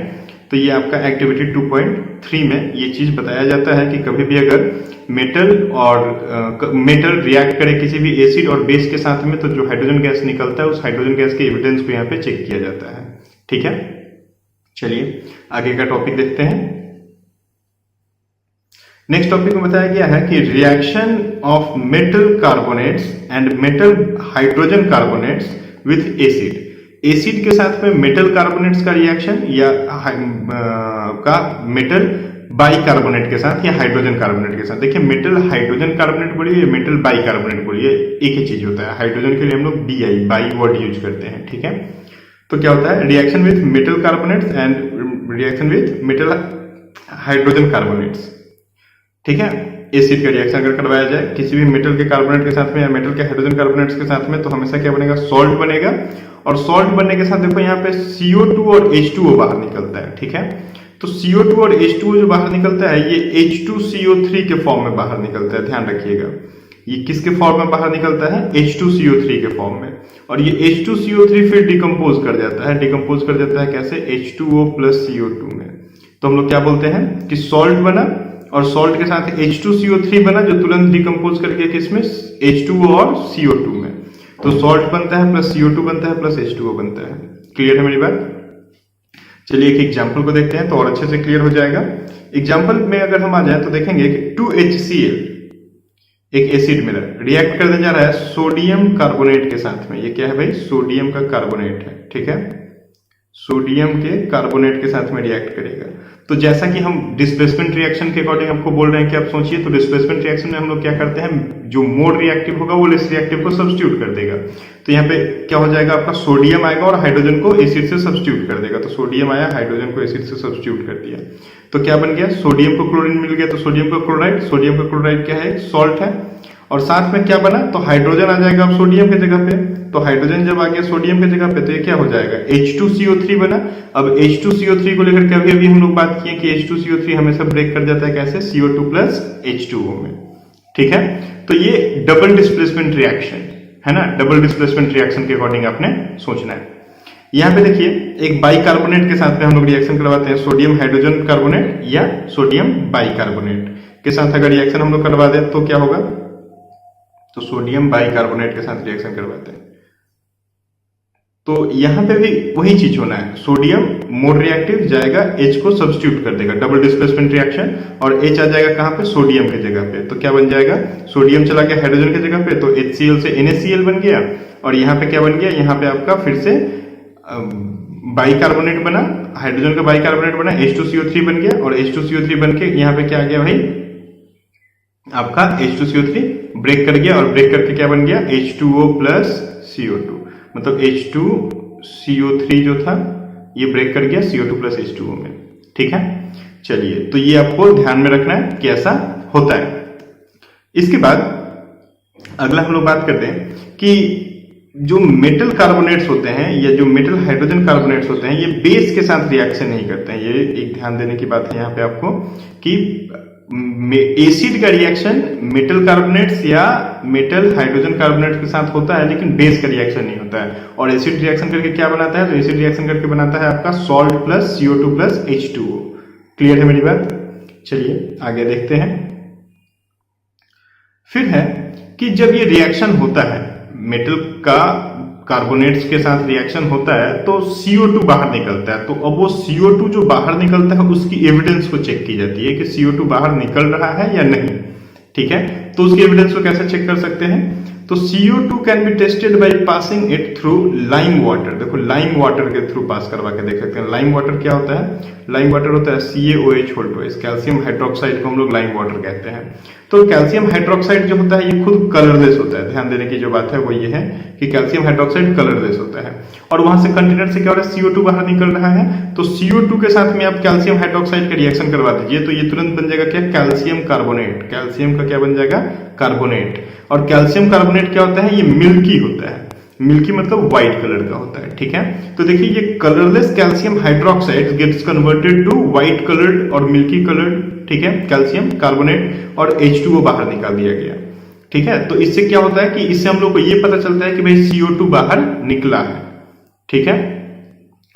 तो ये आपका एक्टिविटी 2.3 में ये चीज बताया जाता है कि कभी भी अगर मेटल रिएक्ट करे किसी भी एसिड और बेस के साथ में तो जो हाइड्रोजन गैस निकलता है उस हाइड्रोजन गैस के एविडेंस को यहाँ पे चेक किया जाता है। ठीक है, चलिए आगे का टॉपिक देखते हैं। नेक्स्ट टॉपिक में बताया गया है कि reaction of metal carbonates and metal hydrogen carbonates with acid. Acid के साथ में मेटल कार्बोनेट्स का रिएक्शन या का मेटल बाइकार्बोनेट के साथ या हाइड्रोजन कार्बोनेट के साथ। देखिए मेटल हाइड्रोजन कार्बोनेट बोलिए या मेटल बाइकार्बोनेट बोलिए एक ही चीज होता है। हाइड्रोजन के लिए हम लोग BI बाई वर्ड यूज करते हैं, ठीक है। तो क्या होता है, reaction with metal carbonates and reaction with metal hydrogen carbonates, ठीक है। एसिड का रिएक्शन अगर करवाया जाए किसी भी मेटल के कार्बोनेट के साथ में या मेटल के हाइड्रोजन कार्बोनेट्स के साथ में, तो हमेशा क्या बनेगा, सॉल्ट बनेगा। और सॉल्ट बनने के साथ देखो यहाँ पे CO2 और H2O बाहर निकलता है, ठीक है। तो CO2 और H2O जो बाहर निकलता है ये H2CO3 के फॉर्म में बाहर निकलता है, ध्यान रखिएगा। ये किसके फॉर्म में बाहर निकलता है, H2CO3 के फॉर्म में। और ये H2CO3 फिर डिकम्पोज कर जाता है। डिकम्पोज कर जाता है कैसे, H2O प्लस CO2 में। तो हम लोग क्या बोलते हैं कि सॉल्ट बना और सॉल्ट के साथ H2CO3 बना जो तुरंत डिकम्पोज करके किसमें, H2O और CO2 में। तो सॉल्ट बनता है प्लस CO2 बनता है प्लस H2O बनता है। क्लियर है मेरी बात। चलिए एक एग्जांपल को देखते हैं तो और अच्छे से क्लियर हो जाएगा। एग्जांपल में अगर हम आ जाए तो देखेंगे कि 2HCl एक एसिड मिला, रिएक्ट करने जा रहा है सोडियम कार्बोनेट के साथ में। ये क्या है भाई, सोडियम का कार्बोनेट है, ठीक है। सोडियम के कार्बोनेट के साथ में रिएक्ट करेगा। तो जैसा कि हम डिस्प्लेसमेंट रिएक्शन के अकॉर्डिंग आपको बोल रहे हैं कि आप सोचिए, तो डिस्प्लेसमेंट रिएक्शन में हम लोग क्या करते हैं, जो मोर रिएक्टिव होगा वो लेस रिएक्टिव को सब्स्टिट्यूट कर देगा। तो यहाँ पे क्या हो जाएगा, आपका सोडियम आएगा और हाइड्रोजन को एसिड से सब्स्टिट्यूट कर देगा। तो सोडियम आया, हाइड्रोजन को एसिड से सब्स्टिट्यूट कर दिया, तो क्या बन गया, सोडियम को क्लोरीन मिल गया। तो सोडियम का क्लोराइड, सोडियम का क्लोराइड क्या है, सॉल्ट है। और साथ में क्या बना, तो हाइड्रोजन आ जाएगा अब सोडियम की जगह पे। तो हाइड्रोजन जब आ गया सोडियम की जगह पे तो ये क्या हो जाएगा, H2CO3 बना। अब H2CO3 को लेकर के अभी हम लोग बात किए कि H2CO3 हमेशा ब्रेक कर जाता है कैसे, CO2 प्लस H2O में, ठीक है। तो ये डबल डिस्प्लेसमेंट रिएक्शन है ना, डबल डिस्प्लेसमेंट रिएक्शन के अकॉर्डिंग आपने सोचना है। यहाँ पे देखिए एक बाइकार्बोनेट के साथ में हम लोग रिएक्शन करवाते हैं, सोडियम हाइड्रोजन कार्बोनेट या सोडियम बाइकार्बोनेट के साथ अगर रिएक्शन हम लोग करवा दें तो क्या होगा, तो सोडियम बाइकार्बोनेट के साथ रिएक्शन करवाते हैं। तो यहां पे भी वही चीज होना है, सोडियम मोर रिएक्टिव जाएगा, H को सब्स्टिट्यूट कर देगा, डबल डिस्प्लेसमेंट रिएक्शन। और H आ जाएगा कहां पे, सोडियम की जगह पे। तो क्या बन जाएगा, सोडियम चला गया हाइड्रोजन की जगह पे तो HCl से NaCl बन गया। और यहाँ पे क्या बन गया, यहाँ पे आपका फिर से बाइकार्बोनेट बना, हाइड्रोजन का बाइकार्बोनेट बना, H2CO3 बन गया। और H2CO3 बन के यहाँ पे क्या आ गया भाई, आपका H2CO3 ब्रेक कर गया। और ब्रेक करके क्या बन गया, H2O प्लस CO2। मतलब H2CO3 जो था ये ब्रेक कर गया CO2 प्लस H2O में, ठीक है। चलिए तो ये आपको ध्यान में रखना है कि ऐसा होता है। इसके बाद अगला हम लोग बात करते हैं कि जो मेटल कार्बोनेट्स होते हैं या जो मेटल हाइड्रोजन कार्बोनेट्स होते हैं ये बेस के साथ रिएक्शन नहीं करते हैं। ये एक ध्यान देने की बात है यहाँ पे आपको कि एसिड का रिएक्शन मेटल कार्बोनेट्स या मेटल हाइड्रोजन कार्बोनेट्स के साथ होता है लेकिन बेस का रिएक्शन नहीं होता है। और एसिड रिएक्शन करके क्या बनाता है, तो एसिड रिएक्शन करके बनाता है आपका salt plus CO2 plus H2O। Clear है मेरी बात। चलिए आगे देखते हैं। फिर है कि जब ये रिएक्शन होता है, मेटल का कार्बोनेट्स के साथ रिएक्शन होता है तो CO2 बाहर निकलता है। तो अब वो CO2 जो बाहर निकलता है उसकी एविडेंस को चेक की जाती है कि CO2 बाहर निकल रहा है या नहीं, ठीक है। तो उसकी एविडेंस को कैसे चेक कर सकते हैं, तो CO2 can be tested by passing it through lime water. देखो लाइम वाटर के थ्रू पास करवा के देख सकते हैं। लाइम वाटर क्या होता है, लाइम वाटर होता है CaOH, कैल्शियम हाइड्रोक्साइड को हम लोग लाइम वाटर कहते हैं। तो कैल्शियम हाइड्रोक्साइड जो होता है ये खुद कलरलेस होता है। ध्यान देने की जो बात है वो ये है कि कैल्शियम हाइड्रोक्साइड कलरलेस होता है। और वहां से कंटेनर से क्या हो रहा है, CO2 बाहर निकल रहा है। तो CO2 के साथ में आप कैल्शियम हाइड्रोक्साइड का रिएक्शन करवा दीजिए तो ये तुरंत बन जाएगा क्या, कैल्शियम कार्बोनेट। कैल्शियम का क्या बन जाएगा, कार्बोनेट। और कैल्शियम कार्बोनेट क्या होता है, ये मिल्की होता है। मिल्की मतलब व्हाइट कलर का होता है, ठीक है। तो देखिए ये colourless calcium hydroxide gets converted to white coloured और मिल्की कलर्ड, ठीक है, कैल्शियम कार्बोनेट। और H2O बाहर निकाल दिया गया, ठीक है। तो इससे क्या होता है कि इससे हम लोग को ये पता चलता है कि भाई CO2 बाहर निकला है, ठीक है।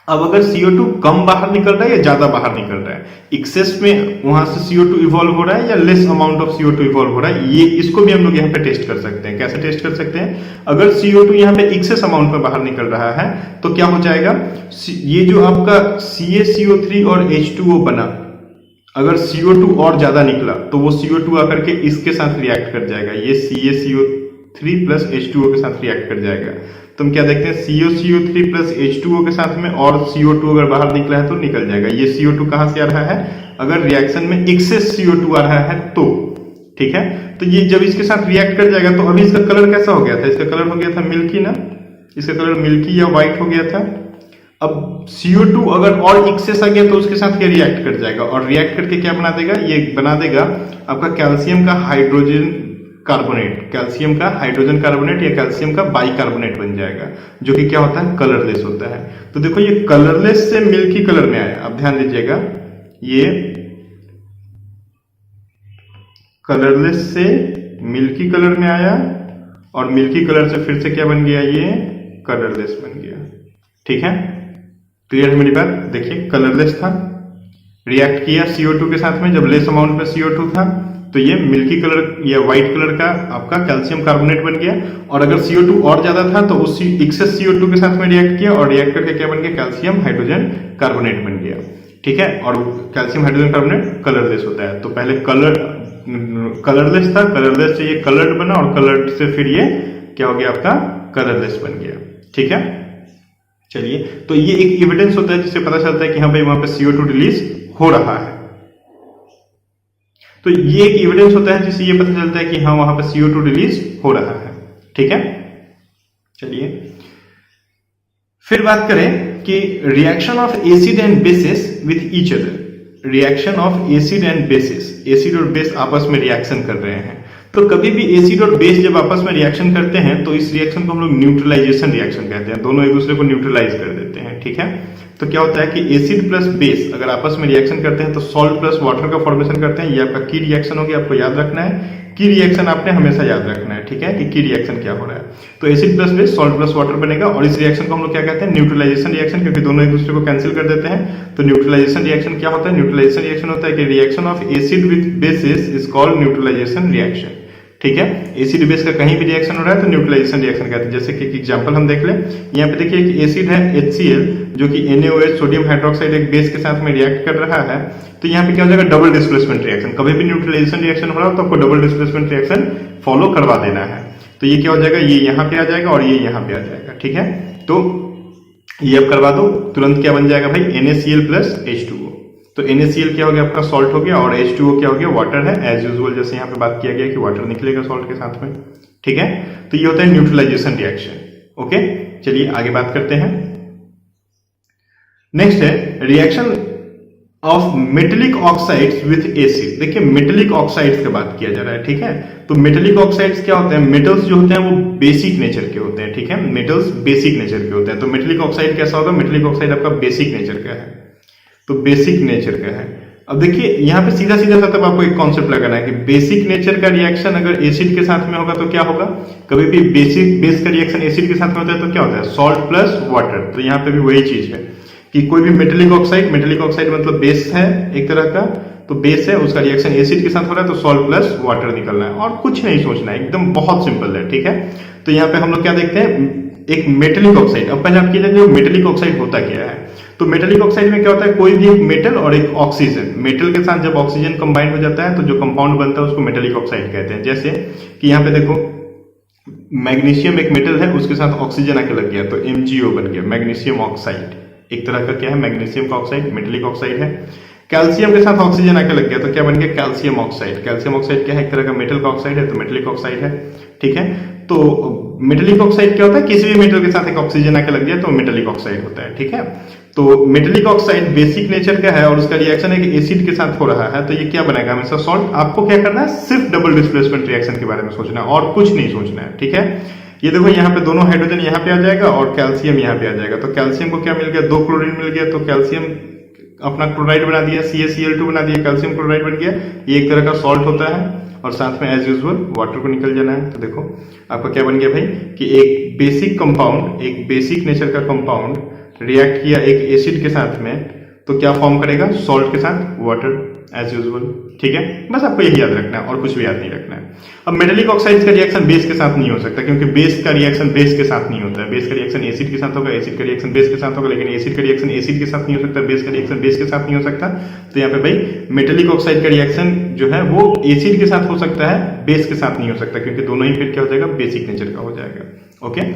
अब अगर CO2 कम बाहर निकल रहा है या ज्यादा बाहर निकल रहा है, एक्सेस में वहां से CO2 इवॉल्व हो रहा है या less amount of CO2 evolve हो रहा है, ये इसको भी हम लोग यहाँ पे टेस्ट कर सकते हैं। कैसे टेस्ट कर सकते हैं? अगर CO2 यहाँ पे एक्सेस अमाउंट में बाहर निकल रहा है तो क्या हो जाएगा, ये जो आपका CaCO3 और H2O बना, अगर CO2 और ज्यादा निकला तो वो CO2 आकर के इसके साथ रिएक्ट कर जाएगा, ये CaCO3 प्लस H2O के साथ रिएक्ट कर जाएगा। तो हम क्या देखते हैं, CaCO3 प्लस H2O के साथ में और CO2 अगर बाहर निकला है तो निकल जाएगा। ये CO2 कहां से आ रहा है? अगर रिएक्शन में एक्सेस CO2 आ रहा है तो, ठीक है। तो ये जब इसके साथ रिएक्ट कर जाएगा तो अभी इसका कलर कैसा हो गया था? इसका कलर हो गया था मिल्की ना, इसका कलर मिल्की या व्हाइट हो गया था। अब CO2 अगर और एक्सेस आ गया तो उसके साथ क्या रिएक्ट कर जाएगा, और रिएक्ट करके क्या बना देगा? ये बना देगा आपका कैल्शियम का हाइड्रोजन कार्बोनेट, कैल्शियम का हाइड्रोजन कार्बोनेट या कैल्शियम का बाइकार्बोनेट बन जाएगा, जो कि क्या होता है? कलरलेस होता है। तो देखो ये कलरलेस से मिल्की कलर में आया। अब ध्यान दीजिएगा, ये कलरलेस से मिल्की कलर में आया और मिल्की कलर से फिर से क्या बन गया? ये कलरलेस बन गया। ठीक है, क्लियर है मेरी बात? देखिए कलरलेस था, रिएक्ट किया CO2 के साथ में, जब लेस अमाउंट में CO2 था तो ये मिल्की कलर या व्हाइट कलर का आपका कैल्शियम कार्बोनेट बन गया। और अगर CO2 और ज्यादा था तो उस एक्सेस CO2 के साथ में रिएक्ट किया और रिएक्ट करके क्या बन गया? कैल्शियम हाइड्रोजन कार्बोनेट बन गया। ठीक है, और कैल्शियम हाइड्रोजन कार्बोनेट कलरलेस होता है। तो पहले कलरलेस था, कलरलेस से ये कलर्ड बना और कलर्ड से फिर ये क्या हो गया? आपका कलरलेस बन गया। ठीक है, चलिए, तो ये एक एविडेंस होता है जिससे पता चलता है कि हाँ भाई वहां पे CO2 रिलीज हो रहा है। तो ये एक एविडेंस होता है जिससे ये पता चलता है कि हाँ वहां पे CO2 रिलीज हो रहा है। ठीक है, चलिए फिर बात करें कि reaction of acid and bases with each other. Reaction of acid and bases, acid और बेस आपस में रिएक्शन कर रहे हैं। तो कभी भी एसिड और बेस जब आपस में रिएक्शन करते हैं तो इस रिएक्शन को हम लोग न्यूट्रलाइजेशन रिएक्शन कहते हैं, दोनों एक दूसरे को न्यूट्रलाइज कर देते हैं। ठीक है, तो क्या होता है कि एसिड प्लस बेस अगर आपस में रिएक्शन करते हैं तो सॉल्ट प्लस वाटर का फॉर्मेशन करते हैं। ये आपका की रिएक्शन होगी, आपको याद रखना है। की रिएक्शन आपने हमेशा याद रखना है, ठीक है, कि रिएक्शन क्या हो रहा है। तो acid plus base salt plus water बनेगा और इस रिएक्शन को हम लोग क्या कहते हैं? न्यूट्रलाइजेशन रिएक्शन, क्योंकि दोनों एक दूसरे को कैंसिल कर देते हैं। तो न्यूट्रलाइजेशन रिएक्शन क्या होता है? न्यूट्रलाइजेशन रिएक्शन होता है कि reaction of acid with bases is called neutralisation reaction. ठीक है, एसिड बेस का कहीं भी रिएक्शन हो रहा है तो न्यूट्रलाइजेशन रिएक्शन कहते हैं। जैसे कि एग्जांपल हम देख लें, यहाँ पे देखिए कि एसिड है HCl जो कि NaOH सोडियम हाइड्रोक्साइड एक बेस के साथ में रिएक्ट कर रहा है। तो यहाँ पे क्या हो जाएगा? Double displacement reaction. कभी भी न्यूट्रलाइजेशन रिएक्शन हो रहा हो तो आपको डबल डिस्प्लेसमेंट रिएक्शन फॉलो करवा देना है। तो ये क्या हो जाएगा? ये यहाँ पे आ जाएगा और ये यहाँ पे आ जाएगा। ठीक है, तो ये अब करवा दो, तुरंत क्या बन जाएगा भाई? NaCl plus H2O। तो NaCl क्या हो गया? आपका सॉल्ट हो गया और H2O क्या हो गया? वाटर है। एज यूजुअल जैसे यहाँ पे बात किया गया कि वाटर निकलेगा सॉल्ट के साथ में। ठीक है, तो ये होता है न्यूट्रलाइजेशन रिएक्शन। ओके, चलिए आगे बात करते हैं। नेक्स्ट है reaction of metallic oxides with acid. देखिए मेटेलिक ऑक्साइड्स की बात किया जा रहा है। ठीक है, तो मेटेलिक ऑक्साइड्स क्या होते हैं? मेटल्स जो होते हैं वो बेसिक नेचर के होते हैं। ठीक है, मेटल्स बेसिक नेचर के होते हैं। तो मेटेलिक ऑक्साइड कैसा होगा? मेटेलिक ऑक्साइड आपका बेसिक नेचर का है। तो बेसिक नेचर का है। अब देखिए यहाँ पे सीधा सीधा सा तब आपको एक कॉन्सेप्ट लगाना है कि बेसिक नेचर का रिएक्शन अगर एसिड के साथ में होगा तो क्या होगा? कभी भी बेसिक बेस का रिएक्शन एसिड के साथ में होता है तो क्या होता है? Salt plus water. तो यहाँ पे भी वही चीज है कि कोई भी मेटेलिक ऑक्साइड मतलब बेस है एक तरह का, तो बेस है, उसका रिएक्शन एसिड के साथ हो रहा है तो सॉल्ट प्लस वाटर निकलना है और कुछ नहीं सोचना है, एकदम बहुत सिंपल है। ठीक है, तो यहाँ पे हम लोग क्या देखते हैं? एक मेटेलिक ऑक्साइड। अब पहले आप कीजिए मेटेलिक ऑक्साइड होता क्या है। तो मेटेलिक ऑक्साइड में क्या होता है? कोई भी एक मेटल और एक ऑक्सीजन, मेटल के साथ जब ऑक्सीजन कंबाइन हो जाता है तो जो कंपाउंड बनता है उसको मेटेलिक ऑक्साइड कहते हैं। जैसे कि यहाँ पे देखो मैग्नीशियम एक मेटल है, उसके साथ ऑक्सीजन आके लग गया तो MgO बन गया, मैग्नीशियम ऑक्साइड। एक तरह का क्या है? मैग्नीशियम का ऑक्साइड, मेटेलिक ऑक्साइड है। कैल्शियम के साथ ऑक्सीजन आके लग गया तो क्या बन गया? Calcium oxide. कैल्शियम ऑक्साइड क्या है? एक तरह का मेटल का ऑक्साइड है तो मेटेलिक ऑक्साइड है। ठीक है, तो मेटेलिक ऑक्साइड क्या होता है? किसी भी मेटल के साथ एक ऑक्सीजन आके लग गया तो मेटेलिक ऑक्साइड होता है। ठीक है, तो मेटेलिक ऑक्साइड बेसिक नेचर का है और उसका रिएक्शन एक एसिड के साथ हो रहा है तो ये क्या बनेगा? हमेशा सॉल्ट। आपको क्या करना है? सिर्फ डबल डिस्प्लेसमेंट रिएक्शन के बारे में सोचना है और कुछ नहीं सोचना है। ठीक है, ये देखो यहाँ पे दोनों हाइड्रोजन यहाँ पे आ जाएगा और कैल्शियम यहाँ पे आ जाएगा। तो कैल्शियम को क्या मिल गया? 2 क्लोरीन मिल गया, तो कैल्शियम अपना क्लोराइड बना दिया, CaCl2 बना दिया, कैल्शियम क्लोराइड बन गया। ये एक तरह का सॉल्ट होता है और साथ में एज यूजुअल वाटर को निकल जाना है। तो देखो आपका क्या बन गया भाई कि एक बेसिक कंपाउंड, एक बेसिक नेचर का कंपाउंड रिएक्ट किया एक एसिड के साथ में, तो क्या फॉर्म करेगा? सॉल्ट के साथ वाटर एज यूजुअल। ठीक है, बस आपको यही याद रखना है और कुछ भी याद नहीं रखना है। अब मेटालिक ऑक्साइड्स का रिएक्शन बेस के साथ नहीं हो सकता, क्योंकि बेस का रिएक्शन बेस के साथ नहीं होता है। बेस का रिएक्शन एसिड के साथ होगा, एसिड का रिएक्शन बेस के साथ होगा, लेकिन एसिड का रिएक्शन एसिड के साथ नहीं हो सकता, बेस का रिएक्शन बेस के साथ नहीं हो सकता। तो यहाँ पे भाई मेटालिक ऑक्साइड का रिएक्शन जो है वो एसिड के साथ हो सकता है, बेस के साथ नहीं हो सकता, क्योंकि दोनों ही फिर क्या हो जाएगा? बेसिक नेचर का हो जाएगा। ओके,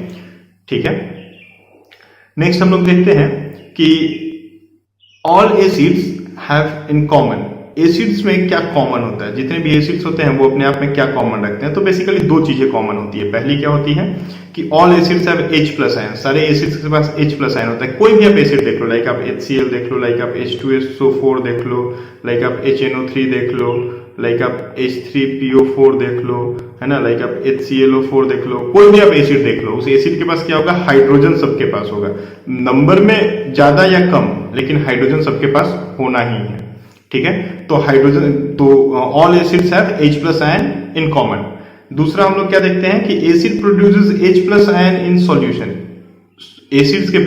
ठीक है। नेक्स्ट हम लोग देखते हैं कि all acids have in common. Acids में क्या कॉमन होता है? जितने भी एसिड्स होते हैं वो अपने आप में क्या कॉमन रखते हैं? तो बेसिकली दो चीजें कॉमन होती है। पहली क्या होती है कि all acids have H+ ion. सारे एसिड्स के पास H+ आयन होता है। कोई भी आप एसिड देख लो, लाइक आप HCl देख लो, लाइक आप H2SO4 देख लो, लाइक आप HNO3 देख लो, लाइक आप H3PO4 देख लो, है ना, लाइक आप HClO4 देख लो, कोई भी आप एसिड देख लो, उस एसिड के पास क्या होगा? हाइड्रोजन सबके पास होगा। नंबर में ज्यादा या कम, लेकिन हाइड्रोजन सबके पास होना ही है। ठीक है, तो हाइड्रोजन, तो all acids have H+ ion in common. दूसरा हम लोग क्या देखते हैं कि acid produces H+ ion in solution. Acids के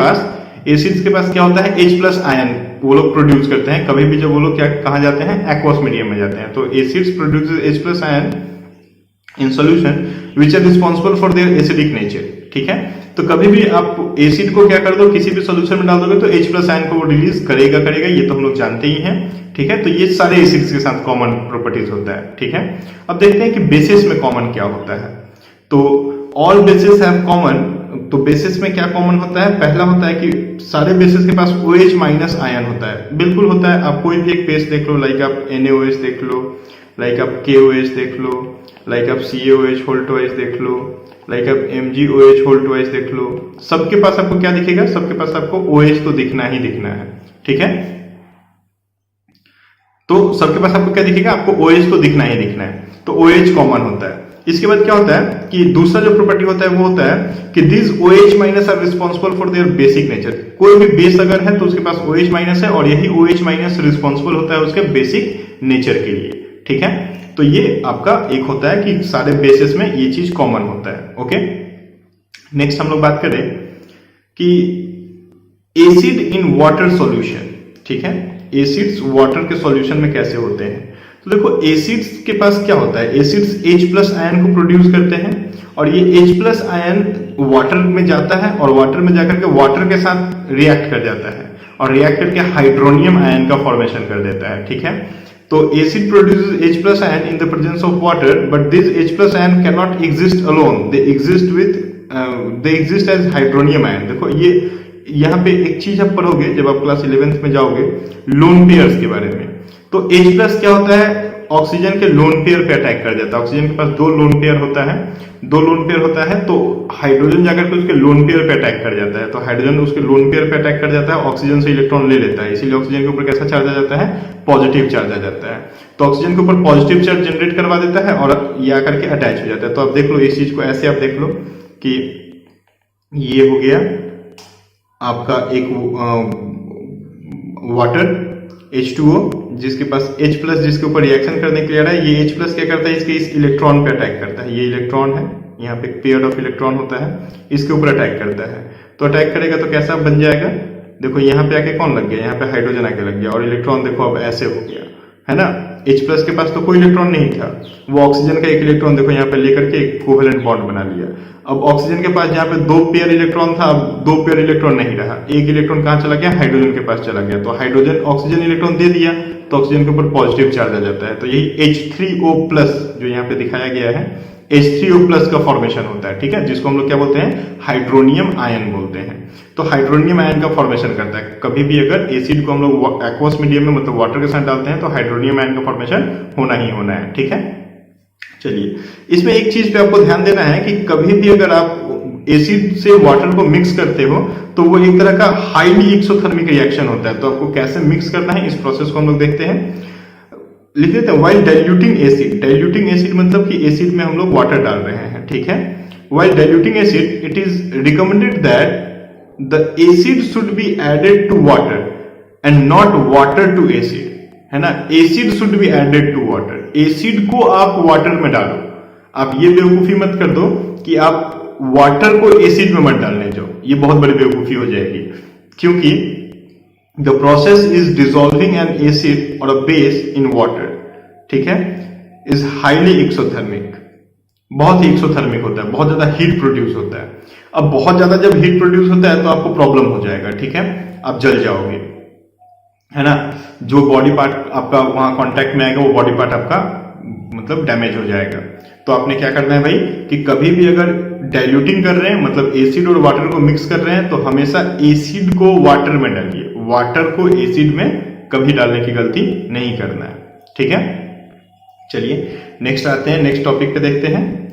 पास क्या होता है? H+ आयन वो लोग प्रोड्यूस करते हैं कभी भी जब वो लोग क्या कहाँ जाते हैं? एक्वस मीडियम में जाते हैं। तो acids produces H+ ion in solution which are responsible for their acidic nature. ठीक है, तो कभी भी आप एसिड को क्या कर दो, किसी भी सॉल्यूशन में डाल दोगे तो H+ आयन को वो रिलीज करेगा, ये तो हम लोग जानते ही हैं। ठीक है, तो ये सारे एसिड्स के साथ कॉमन प्रॉपर्टीज होता है। ठीक है, अब देखते हैं कि बेसिस में कॉमन क्या होता है। तो ऑल बेसिस हैव कॉमन। तो बेसिस में क्या कॉमन होता है? पहला होता है कि सारे बेसिस के पास OH- आयन होता है। बिल्कुल होता है। आप कोई भी एक बेस देख लो, लाइक आप NaOH देख लो, लाइक आप KOH देख लो, लाइक आप CaOH होल ट्वाइस देख लो, लाइक आप MgOH होल ट्वाइस देख लो, सबके पास आपको क्या दिखेगा? सबके पास आपको OH तो दिखना ही दिखना है। ठीक है, तो सबके पास आपको क्या दिखेगा? आपको OH तो दिखना ही दिखना है। तो OH कॉमन होता है। इसके बाद क्या होता है कि दूसरा जो प्रॉपर्टी होता है वो होता है कि this OH- are responsible for their basic nature. कोई भी बेस अगर है तो उसके पास OH- है, और यही OH- रिस्पॉन्सिबल होता है उसके बेसिक नेचर के लिए। ठीक है, तो ये आपका एक होता है कि सारे बेसिस में ये चीज कॉमन होता है। ओके, नेक्स्ट हम लोग बात करें कि एसिड इन वाटर सॉल्यूशन। ठीक है, एसिड्स वाटर के सॉल्यूशन में कैसे होते हैं? तो देखो, एसिड्स के पास क्या होता है? एसिड्स H+ आयन को प्रोड्यूस करते हैं, और ये H+ आयन वाटर में जाता है, और वाटर में जाकर के वाटर के साथ रिएक्ट कर जाता है, और रिएक्ट करके हाइड्रोनियम आयन का फॉर्मेशन कर देता है। ठीक है, तो acid produces H+ ion in the presence of water, but this H+ ion can not exist alone, they exist as hydronium ion. देखो, ये यहाँ पे एक चीज आप पढ़ोगे जब आप क्लास 11th में जाओगे, लोन पेयर्स के बारे में। तो H+ क्या होता है? ऑक्सीजन के लोन पेयर पे अटैक कर जाता है। ऑक्सीजन के पास 2 लोन पेयर होता है, तो हाइड्रोजन जाकर के उसके लोन पेयर पे अटैक कर जाता है। तो हाइड्रोजन उसके लोन पेयर पे अटैक कर जाता है, ऑक्सीजन से इलेक्ट्रॉन ले लेता है, इसीलिए ऑक्सीजन के ऊपर कैसा चार्ज आ जाता है? पॉजिटिव चार्ज आ जाता है। तो ऑक्सीजन के ऊपर पॉजिटिव चार्ज जनरेट करवा देता है और ये आकर के अटैच हो जाता है। तो आप देख लो इस चीज को ऐसे, आप देख लो कि ये हो गया आपका एक वाटर H2O, जिसके पास H+, जिसके ऊपर रिएक्शन करने के लिए आ रहा है। ये H+ क्या करता है? इसके इस इलेक्ट्रॉन पे अटैक करता है। ये इलेक्ट्रॉन है, यहाँ पे एक पेयर ऑफ इलेक्ट्रॉन होता है, इसके ऊपर अटैक करता है। तो अटैक करेगा तो कैसा बन जाएगा? देखो, यहाँ पे आके कौन लग गया? यहाँ पे हाइड्रोजन आके लग गया, और इलेक्ट्रॉन देखो अब ऐसे हो गया, है ना। H+ के पास तो कोई इलेक्ट्रॉन नहीं था, वो ऑक्सीजन का एक इलेक्ट्रॉन देखो यहाँ पे लेकर के एक कोवेलेंट बॉन्ड बना लिया। अब ऑक्सीजन के पास जहाँ पे 2 पेयर इलेक्ट्रॉन था, अब 2 पेयर इलेक्ट्रॉन नहीं रहा, एक इलेक्ट्रॉन कहाँ चला गया? हाइड्रोजन के पास चला गया। तो हाइड्रोजन ऑक्सीजन इलेक्ट्रॉन दे दिया, तो ऑक्सीजन के ऊपर पॉजिटिव चार्ज आ जाता है। तो यही H3O+ जो यहाँ पे दिखाया गया है, H3O+ का फॉर्मेशन होता है। ठीक है, जिसको हम लोग क्या बोलते हैं? हाइड्रोनियम आयन बोलते हैं। तो हाइड्रोनियम आयन का फॉर्मेशन करता है। कभी भी अगर एसिड को हम लोग एक्वस मीडियम में, मतलब वाटर के साथ डालते हैं, तो हाइड्रोनियम आयन का फॉर्मेशन होना ही होना है। ठीक है, चलिए, इसमें एक चीज पे आपको ध्यान देना है कि कभी भी अगर आप एसिड से वाटर को मिक्स करते हो तो वो एक तरह का हाईली एक्सोथर्मिक रिएक्शन होता है। तो आपको कैसे मिक्स करना है, इस प्रोसेस को हम लोग देखते हैं। लिख देते हैं, while diluting acid. Diluting acid मतलब कि एसिड में हम लोग वाटर डाल रहे हैं। ठीक है, while diluting acid it is recommended that the acid should be added to water and not water to acid, है ना। Acid should be added to water, acid को आप वाटर में डालो। आप ये बेवकूफी मत कर दो कि आप वाटर को एसिड में मत डालने जाओ, ये बहुत बड़ी बेवकूफी हो जाएगी। क्योंकि the process is dissolving N acid और अ बेस इन वाटर, ठीक है, इज हाईली एक्सोथर्मिक, बहुत ही एक्सोथर्मिक होता है, बहुत ज्यादा हीट प्रोड्यूस होता है। अब बहुत ज्यादा जब हीट प्रोड्यूस होता है तो आपको प्रॉब्लम हो जाएगा, ठीक है, आप जल जाओगे, है ना, जो बॉडी पार्ट आपका वहां कांटेक्ट में आएगा वो बॉडी पार्ट आपका मतलब डैमेज हो जाएगा। तो आपने क्या करना है भाई कि कभी भी अगर डाइल्यूटिंग कर रहे हैं, मतलब एसिड और वाटर को मिक्स कर रहे हैं, तो हमेशा एसिड को वाटर में डालिए, वाटर को एसिड में कभी डालने की गलती नहीं करना है, ठीक है। चलिए नेक्स्ट आते हैं, नेक्स्ट टॉपिक पे देखते हैं,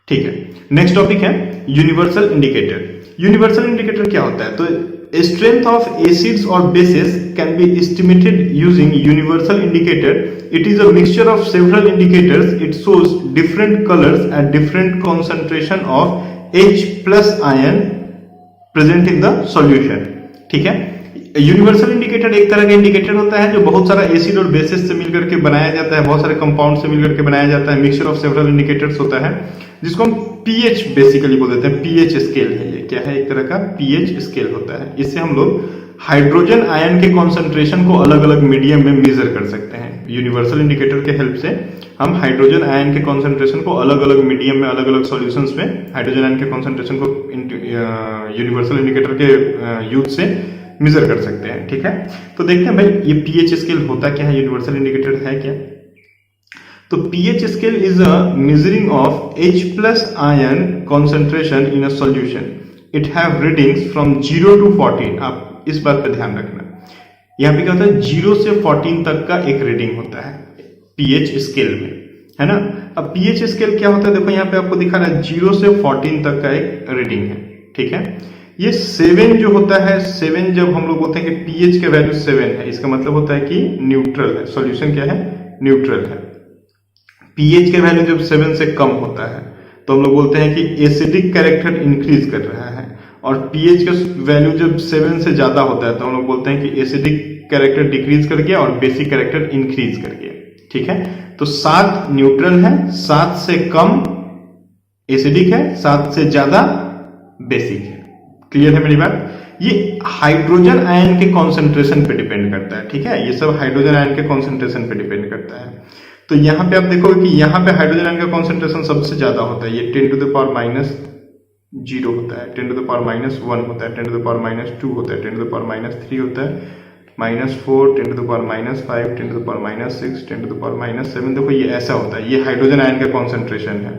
ठीक है। नेक्स्ट टॉपिक है यूनिवर्सल इंडिकेटर। यूनिवर्सल इंडिकेटर क्या होता है? तो स्ट्रेंथ ऑफ एसिड्स और basis can be estimated using universal indicator. It is a mixture of several indicators. It shows different colours at different concentration of H+ ion present in the solution, ठीक है। यूनिवर्सल इंडिकेटर एक तरह का इंडिकेटर होता है जो बहुत सारा एसिड और बेसिस से मिलकर के बनाया जाता है, बहुत सारे कंपाउंड से मिलकर के बनाया जाता है, मिक्सचर ऑफ सेवरल इंडिकेटर्स होता है, जिसको हम पीएच बेसिकली बोल देते हैं। पीएच स्केल है, ये क्या है, एक तरह का पीएच स्केल होता है। इससे हम लोग हाइड्रोजन आयन के कॉन्सेंट्रेशन को अलग अलग मीडियम में मेजर कर सकते हैं। यूनिवर्सल इंडिकेटर के हेल्प से हम हाइड्रोजन आयन के कॉन्सेंट्रेशन को अलग अलग मीडियम में, अलग अलग सॉल्यूशंस में हाइड्रोजन आयन के कॉन्सेंट्रेशन को यूनिवर्सल इंडिकेटर के यूज से मेजर कर सकते हैं, ठीक है। तो देखते हैं भाई ये पीएच स्केल होता क्या है, यूनिवर्सल इंडिकेटर है क्या। तो pH scale is a measuring of H+ ion concentration in a solution. It have readings from 0 to 14. आप इस बात पे ध्यान रखना, यहाँ पे क्या होता है 0 से 14 तक का एक रीडिंग होता है pH स्केल में, है ना। अब pH स्केल क्या होता है, देखो यहाँ पे आपको दिखा रहा है 0 से 14 तक का एक रीडिंग है, ठीक है। ये 7 जो होता है, 7 जब हम लोग बोलते हैं कि pH के वैल्यू 7 है, इसका मतलब होता है कि न्यूट्रल है, सॉल्यूशन क्या है, न्यूट्रल है। पीएच के वैल्यू जब 7 से कम होता है तो हम लोग बोलते हैं कि एसिडिक कैरेक्टर इंक्रीज कर रहा है, और पीएच का वैल्यू जब 7 से ज्यादा होता है तो हम लोग बोलते हैं कि एसिडिक कैरेक्टर डिक्रीज कर गया और बेसिक कैरेक्टर इंक्रीज कर गया, ठीक है। तो 7 न्यूट्रल है, 7 से कम एसिडिक है, 7 से ज्यादा बेसिक है। क्लियर है मेरी बात। ये हाइड्रोजन आयन के कॉन्सेंट्रेशन पे डिपेंड करता है, ठीक है, ये सब हाइड्रोजन आयन के कॉन्सेंट्रेशन पे डिपेंड करता है। तो यहाँ पे आप देखोगे कि यहाँ पे हाइड्रोजन आयन का कॉन्सेंट्रेशन सबसे ज्यादा होता है, ये 10⁻⁻0 होता है, 10⁻⁻1 होता है, 10⁻⁻2 होता है, 10⁻⁻3 होता है, -4, 10⁻⁵, 10⁻⁶, 10⁻�7। देखो ये ऐसा होता है, ये हाइड्रोजन आयन का कॉन्सेंट्रेशन है,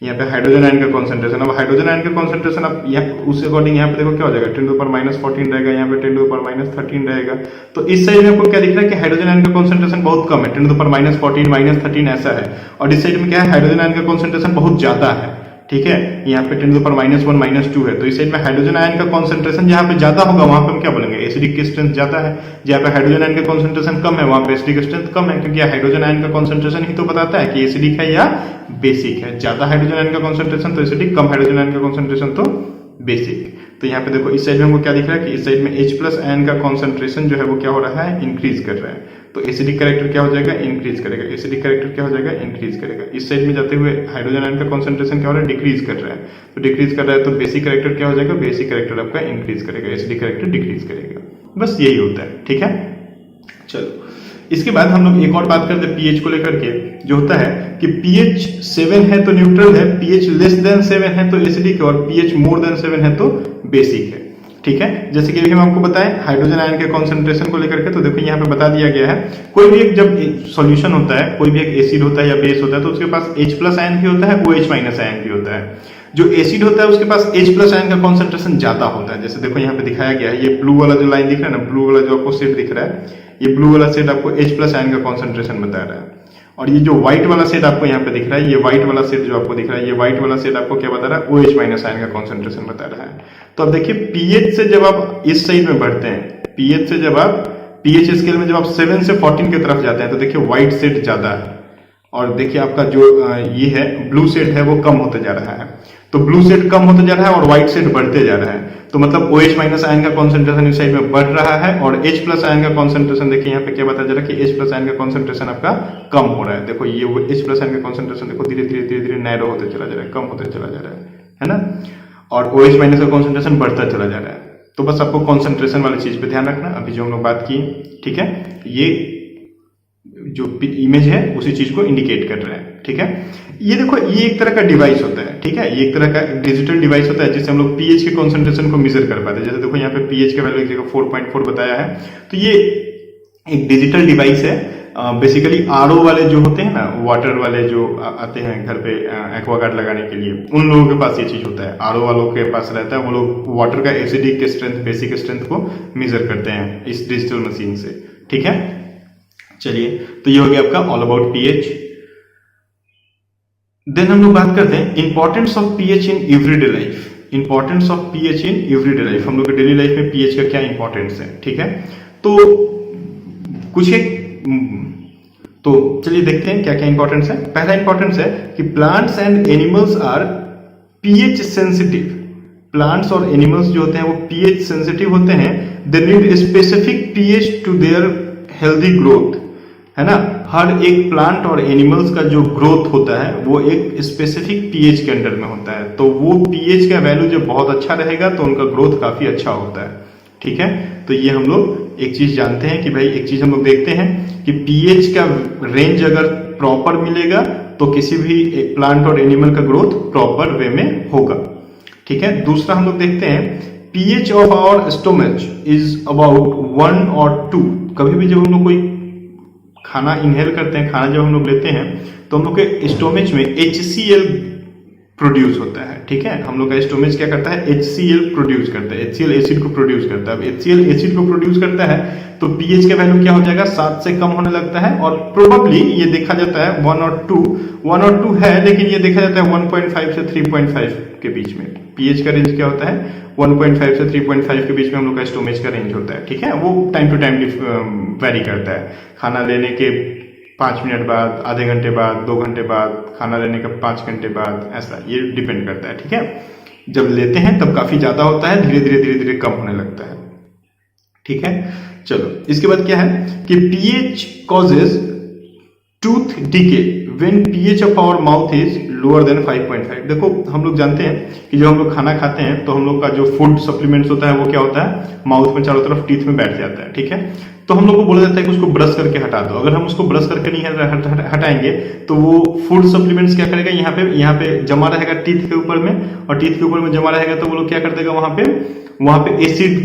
यहाँ पे हाइड्रोजन आयन का कॉन्सेंट्रेशन। अब हाइड्रोजन आयन का कॉन्सेंट्रेशन आप उस अकॉर्डिंग यहाँ पे देखो क्या हो जाएगा, 10⁻⁻14 रहेगा, यहाँ पे 10⁻⁻13 रहेगा। तो इस साइड में आपको क्या दिख रहा है कि हाइड्रोजन आयन का कॉन्सेंट्रेशन बहुत कम है, 10⁻⁻14, -13 ऐसा है, और इस साइड में क्या है, हाइड्रोजन आयन का कॉन्सेंट्रेशन बहुत ज्यादा है, ठीक है, यहाँ पे 10⁻⁻1, -2 है। तो इस साइड में हाइड्रोजन आयन का कॉन्सेंट्रेशन जहाँ पे ज्यादा होगा वहां पे हम क्या बोलेंगे, एसिडिक की स्ट्रेंथ ज्यादा है। जहाँ पे हाइड्रोजन आयन का कॉन्सेंट्रेशन कम है वहां पे एसिडिक स्ट्रेंथ कम है, क्योंकि हाइड्रोजन आयन का कॉन्सेंट्रेशन ही तो बताता है कि एसिडिक है या बेसिक है। ज्यादा हाइड्रोजन आयन का कॉन्सेंट्रेशन तो एसिडिक, कम हाइड्रोजन आयन का कॉन्सेंट्रेशन तो बेसिक। तो यहाँ पे देखो इस साइड में हमको क्या दिख रहा है कि इस साइड में H+ आयन का कॉन्सेंट्रेशन जो है वो क्या हो रहा है, इंक्रीज कर रहा है। तो एसिडिक कैरेक्टर क्या हो जाएगा, इंक्रीज करेगा, एसिडिक कैरेक्टर क्या हो जाएगा, इंक्रीज करेगा। इस साइड में जाते हुए हाइड्रोजन आयन का कॉन्सेंट्रेशन क्या हो रहा है, डिक्रीज कर रहा है। तो डिक्रीज कर रहा है तो बेसिक कैरेक्टर क्या हो जाएगा, बेसिक कैरेक्टर आपका इंक्रीज करेगा, एसिडिक कैरेक्टर डिक्रीज करेगा। बस यही होता है, ठीक है। चलो इसके बाद हम लोग एक और बात करते हैं पीएच को लेकर के, जो होता है कि pH 7 है तो न्यूट्रल है, pH लेस देन 7 है तो एसिडिक है, और pH मोर देन 7 है तो बेसिक है, ठीक है। जैसे कि अभी हम आपको बताएं हाइड्रोजन आयन के कॉन्सेंट्रेशन को लेकर के, तो देखो यहाँ पे बता दिया गया है, कोई भी एक जब सॉल्यूशन होता है, कोई भी एक एसिड होता है या बेस होता है, तो उसके पास H+ आयन भी होता है, OH- आयन भी होता है। जो एसिड होता है उसके पास H+ आयन का कॉन्सेंट्रेशन ज्यादा होता है। जैसे देखो यहाँ पे दिखाया गया है, ये ब्लू वाला जो लाइन दिख रहा है ना, ब्लू वाला जो आपको सेट दिख रहा है, ये ब्लू वाला सेट आपको H+ आयन का कॉन्सेंट्रेशन बता रहा है, और ये जो व्हाइट वाला सेट आपको यहाँ पे दिख रहा है, ये व्हाइट वाला सेट जो आपको दिख रहा है, ये व्हाइट वाला सेट आपको क्या बता रहा है, OH- आयन का कॉन्सेंट्रेशन बता रहा है। तो अब देखिए पीएच से जब आप इस साइड में बढ़ते हैं, पीएच से जब आप पीएच स्केल में जब आप 7 से 14 की तरफ जाते हैं, तो देखिए व्हाइट सेट ज्यादा है, और देखिए आपका जो ये है ब्लू सेट है वो कम होते जा रहा है। तो ब्लू सेट कम होते जा रहा है और व्हाइट सेट बढ़ते जा रहा है, तो मतलब OH- आयन का कॉन्सेंट्रेशन इस साइड में बढ़ रहा है, और H+ आयन का कॉन्सेंट्रेशन देखिए यहाँ पे क्या बताया जा रहा है कि H+ आयन का कॉन्सेंट्रेशन आपका कम हो रहा है। देखो ये H+ आयन का कॉन्सेंट्रेशन देखो धीरे धीरे नैरो होते चला जा रहा है, कम होते चला जा रहा है ना, और OH- का कॉन्सेंट्रेशन बढ़ता चला जा रहा है। तो बस आपको कॉन्सेंट्रेशन वाली चीज पे ध्यान रखना, अभी जो हम लोग बात किए, ठीक है। ये जो इमेज है उसी चीज को इंडिकेट कर रहा है, ठीक है। ये देखो, ये एक तरह का डिवाइस होता है, ठीक है। ये एक तरह का डिजिटल डिवाइस होता है जिससे हम लोग पीएच के कॉन्सेंट्रेशन को मेजर कर पाते हैं। जैसे देखो यहाँ पे पीएच का वैल्यू एक जगह 4.4 बताया है, तो ये एक डिजिटल डिवाइस है। बेसिकली आरओ वाले जो होते हैं ना, वाटर वाले जो आते हैं घर पे एक्वागार्ड लगाने के लिए, उन लोगों के पास ये चीज होता है। आरओ वालों के पास रहता है, वो लोग वाटर का एसिडिक स्ट्रेंथ, बेसिक स्ट्रेंथ को मेजर करते हैं इस डिजिटल मशीन से, ठीक है। चलिए, तो ये हो गया आपका ऑल अबाउट पीएच। देन हम लोग बात करते हैं importance of pH in everyday life. Importance of pH in everyday life, हम लोग के डेली लाइफ में पीएच का क्या इंपॉर्टेंस है, ठीक है। तो कुछ एक, तो चलिए देखते हैं क्या क्या इंपॉर्टेंस है। पहला इंपॉर्टेंस है कि plants and animals are pH sensitive. Plants और एनिमल्स जो होते हैं वो पीएच सेंसिटिव होते हैं। They need specific pH to their healthy growth, है ना। हर एक प्लांट और एनिमल्स का जो ग्रोथ होता है वो एक स्पेसिफिक पीएच के अंडर में होता है। तो वो पीएच का वैल्यू जब बहुत अच्छा रहेगा तो उनका ग्रोथ काफी अच्छा होता है, ठीक है। तो ये हम लोग एक चीज जानते हैं कि भाई, एक चीज हम लोग देखते हैं कि पीएच का रेंज अगर प्रॉपर मिलेगा तो किसी भी प्लांट और एनिमल का ग्रोथ प्रॉपर वे में होगा, ठीक है। दूसरा हम लोग देखते हैं pH of our stomach is about 1 और 2। कभी भी जब हम लोग कोई खाना इनहेल करते हैं, खाना जब हम लोग लेते हैं, तो हम लोग के स्टोमेज में HCl प्रोड्यूस होता है, ठीक है। हम लोग का स्टोमेज क्या करता है, HCl प्रोड्यूस करता है, HCl एसिड को प्रोड्यूस करता है। अब HCl एसिड को प्रोड्यूस करता है तो पीएच का वैल्यू क्या हो जाएगा, 7 से कम होने लगता है। और प्रोबेबली ये देखा जाता है 1 और 2 है, लेकिन ये देखा जाता है 1.5 से 3.5 के बीच में। पीएच का रेंज क्या होता है, 1.5 से 3.5 के बीच में हम लोग का स्टोमेज का रेंज होता है, ठीक है। वो टाइम टू टाइम वेरी करता है। खाना लेने के 5 मिनट बाद, आधे घंटे बाद, 2 घंटे बाद, खाना लेने के 5 घंटे बाद, ऐसा ये डिपेंड करता है, ठीक है। जब लेते हैं तब काफी ज्यादा होता है, धीरे धीरे कम होने लगता है, ठीक है। चलो, इसके बाद क्या है कि pH causes tooth decay when pH of our mouth is lower than 5.5। देखो, हम लोग जानते हैं कि जब हम लोग खाना खाते हैं तो हम लोग का जो फूड सप्लीमेंट्स होता है वो क्या होता है, माउथ में चारों तरफ टीथ में बैठ जाता है, ठीक है। तो हम लोग को बोला जाता है कि उसको ब्रश करके हटा दो। अगर हम उसको ब्रश करके नहीं हटाएंगे तो वो फूड सप्लीमेंट्स क्या करेगा, यहाँ पे जमा रहेगा टीथ के ऊपर में, और टीथ के ऊपर में जमा रहेगा तो वो लोग क्या कर देगा, वहां पे एसिड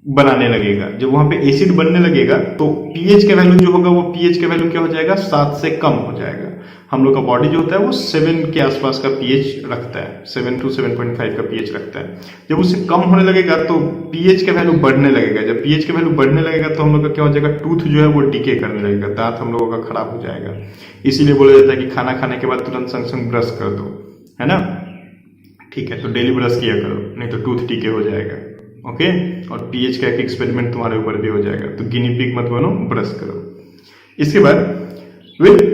बनाने लगेगा। जब वहां पे एसिड बनने लगेगा तो पीएच का वैल्यू जो होगा, वो पीएच का वैल्यू क्या हो जाएगा, 7 से कम हो जाएगा। हम लोग का बॉडी जो होता है वो 7 के आसपास का पीएच रखता है, 7 to 7.5 का पीएच रखता है। जब उससे कम होने लगेगा तो पीएच का वैल्यू बढ़ने लगेगा। जब पीएच का वैल्यू बढ़ने लगेगा तो हम लोग का क्या हो जाएगा, टूथ जो है वो डीके करने लगेगा, दांत हम लोगों का खराब हो जाएगा। इसीलिए बोला जाता है कि खाना खाने के बाद तुरंत संग संग ब्रश कर दो, है ना, ठीक है। तो डेली ब्रश किया करो, नहीं तो टूथ डीके हो जाएगा, ओके। और पीएच का एक एक्सपेरिमेंट तुम्हारे ऊपर भी हो जाएगा, तो गिनी पिग मत बनो, ब्रश करो। इसके बाद when the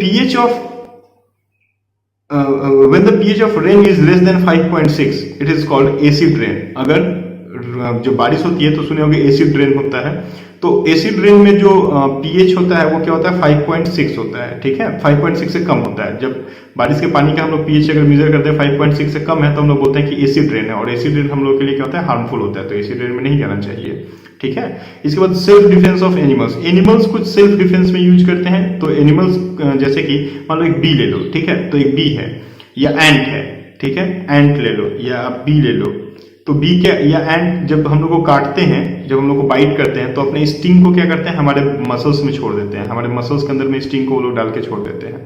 pH of rain is less than 5.6 it is called acid rain। अगर जो बारिश होती है तो सुने होंगे एसिड रेन होता है। तो एसिड रेन में जो पीएच होता है वो क्या होता है, 5.6 होता है, ठीक है। 5.6 से कम होता है। जब बारिश के पानी का हम लोग पीएच अगर मेजर करते हैं 5.6 से कम है तो हम लोग बोलते हैं कि एसिड रेन है, और एसिड रेन हम लोग के लिए क्या होता है, हार्मफुल होता है। तो एसिड रेन में नहीं जाना चाहिए, ठीक है। इसके बाद self defence of animals. Animals कुछ सेल्फ डिफेंस में यूज करते हैं। तो एनिमल्स जैसे कि मान लो एक बी ले लो, ठीक है। तो एक बी है या एंट है, ठीक है, एंट ले लो या बी ले लो। तो बी क्या या एंट जब हम लोग को काटते हैं, जब हम लोग को बाइट करते हैं, तो अपने स्टिंग को क्या करते हैं, हमारे मसल्स में छोड़ देते हैं। हमारे मसल्स के अंदर में स्टिंग को वो लोग डाल के छोड़ देते हैं,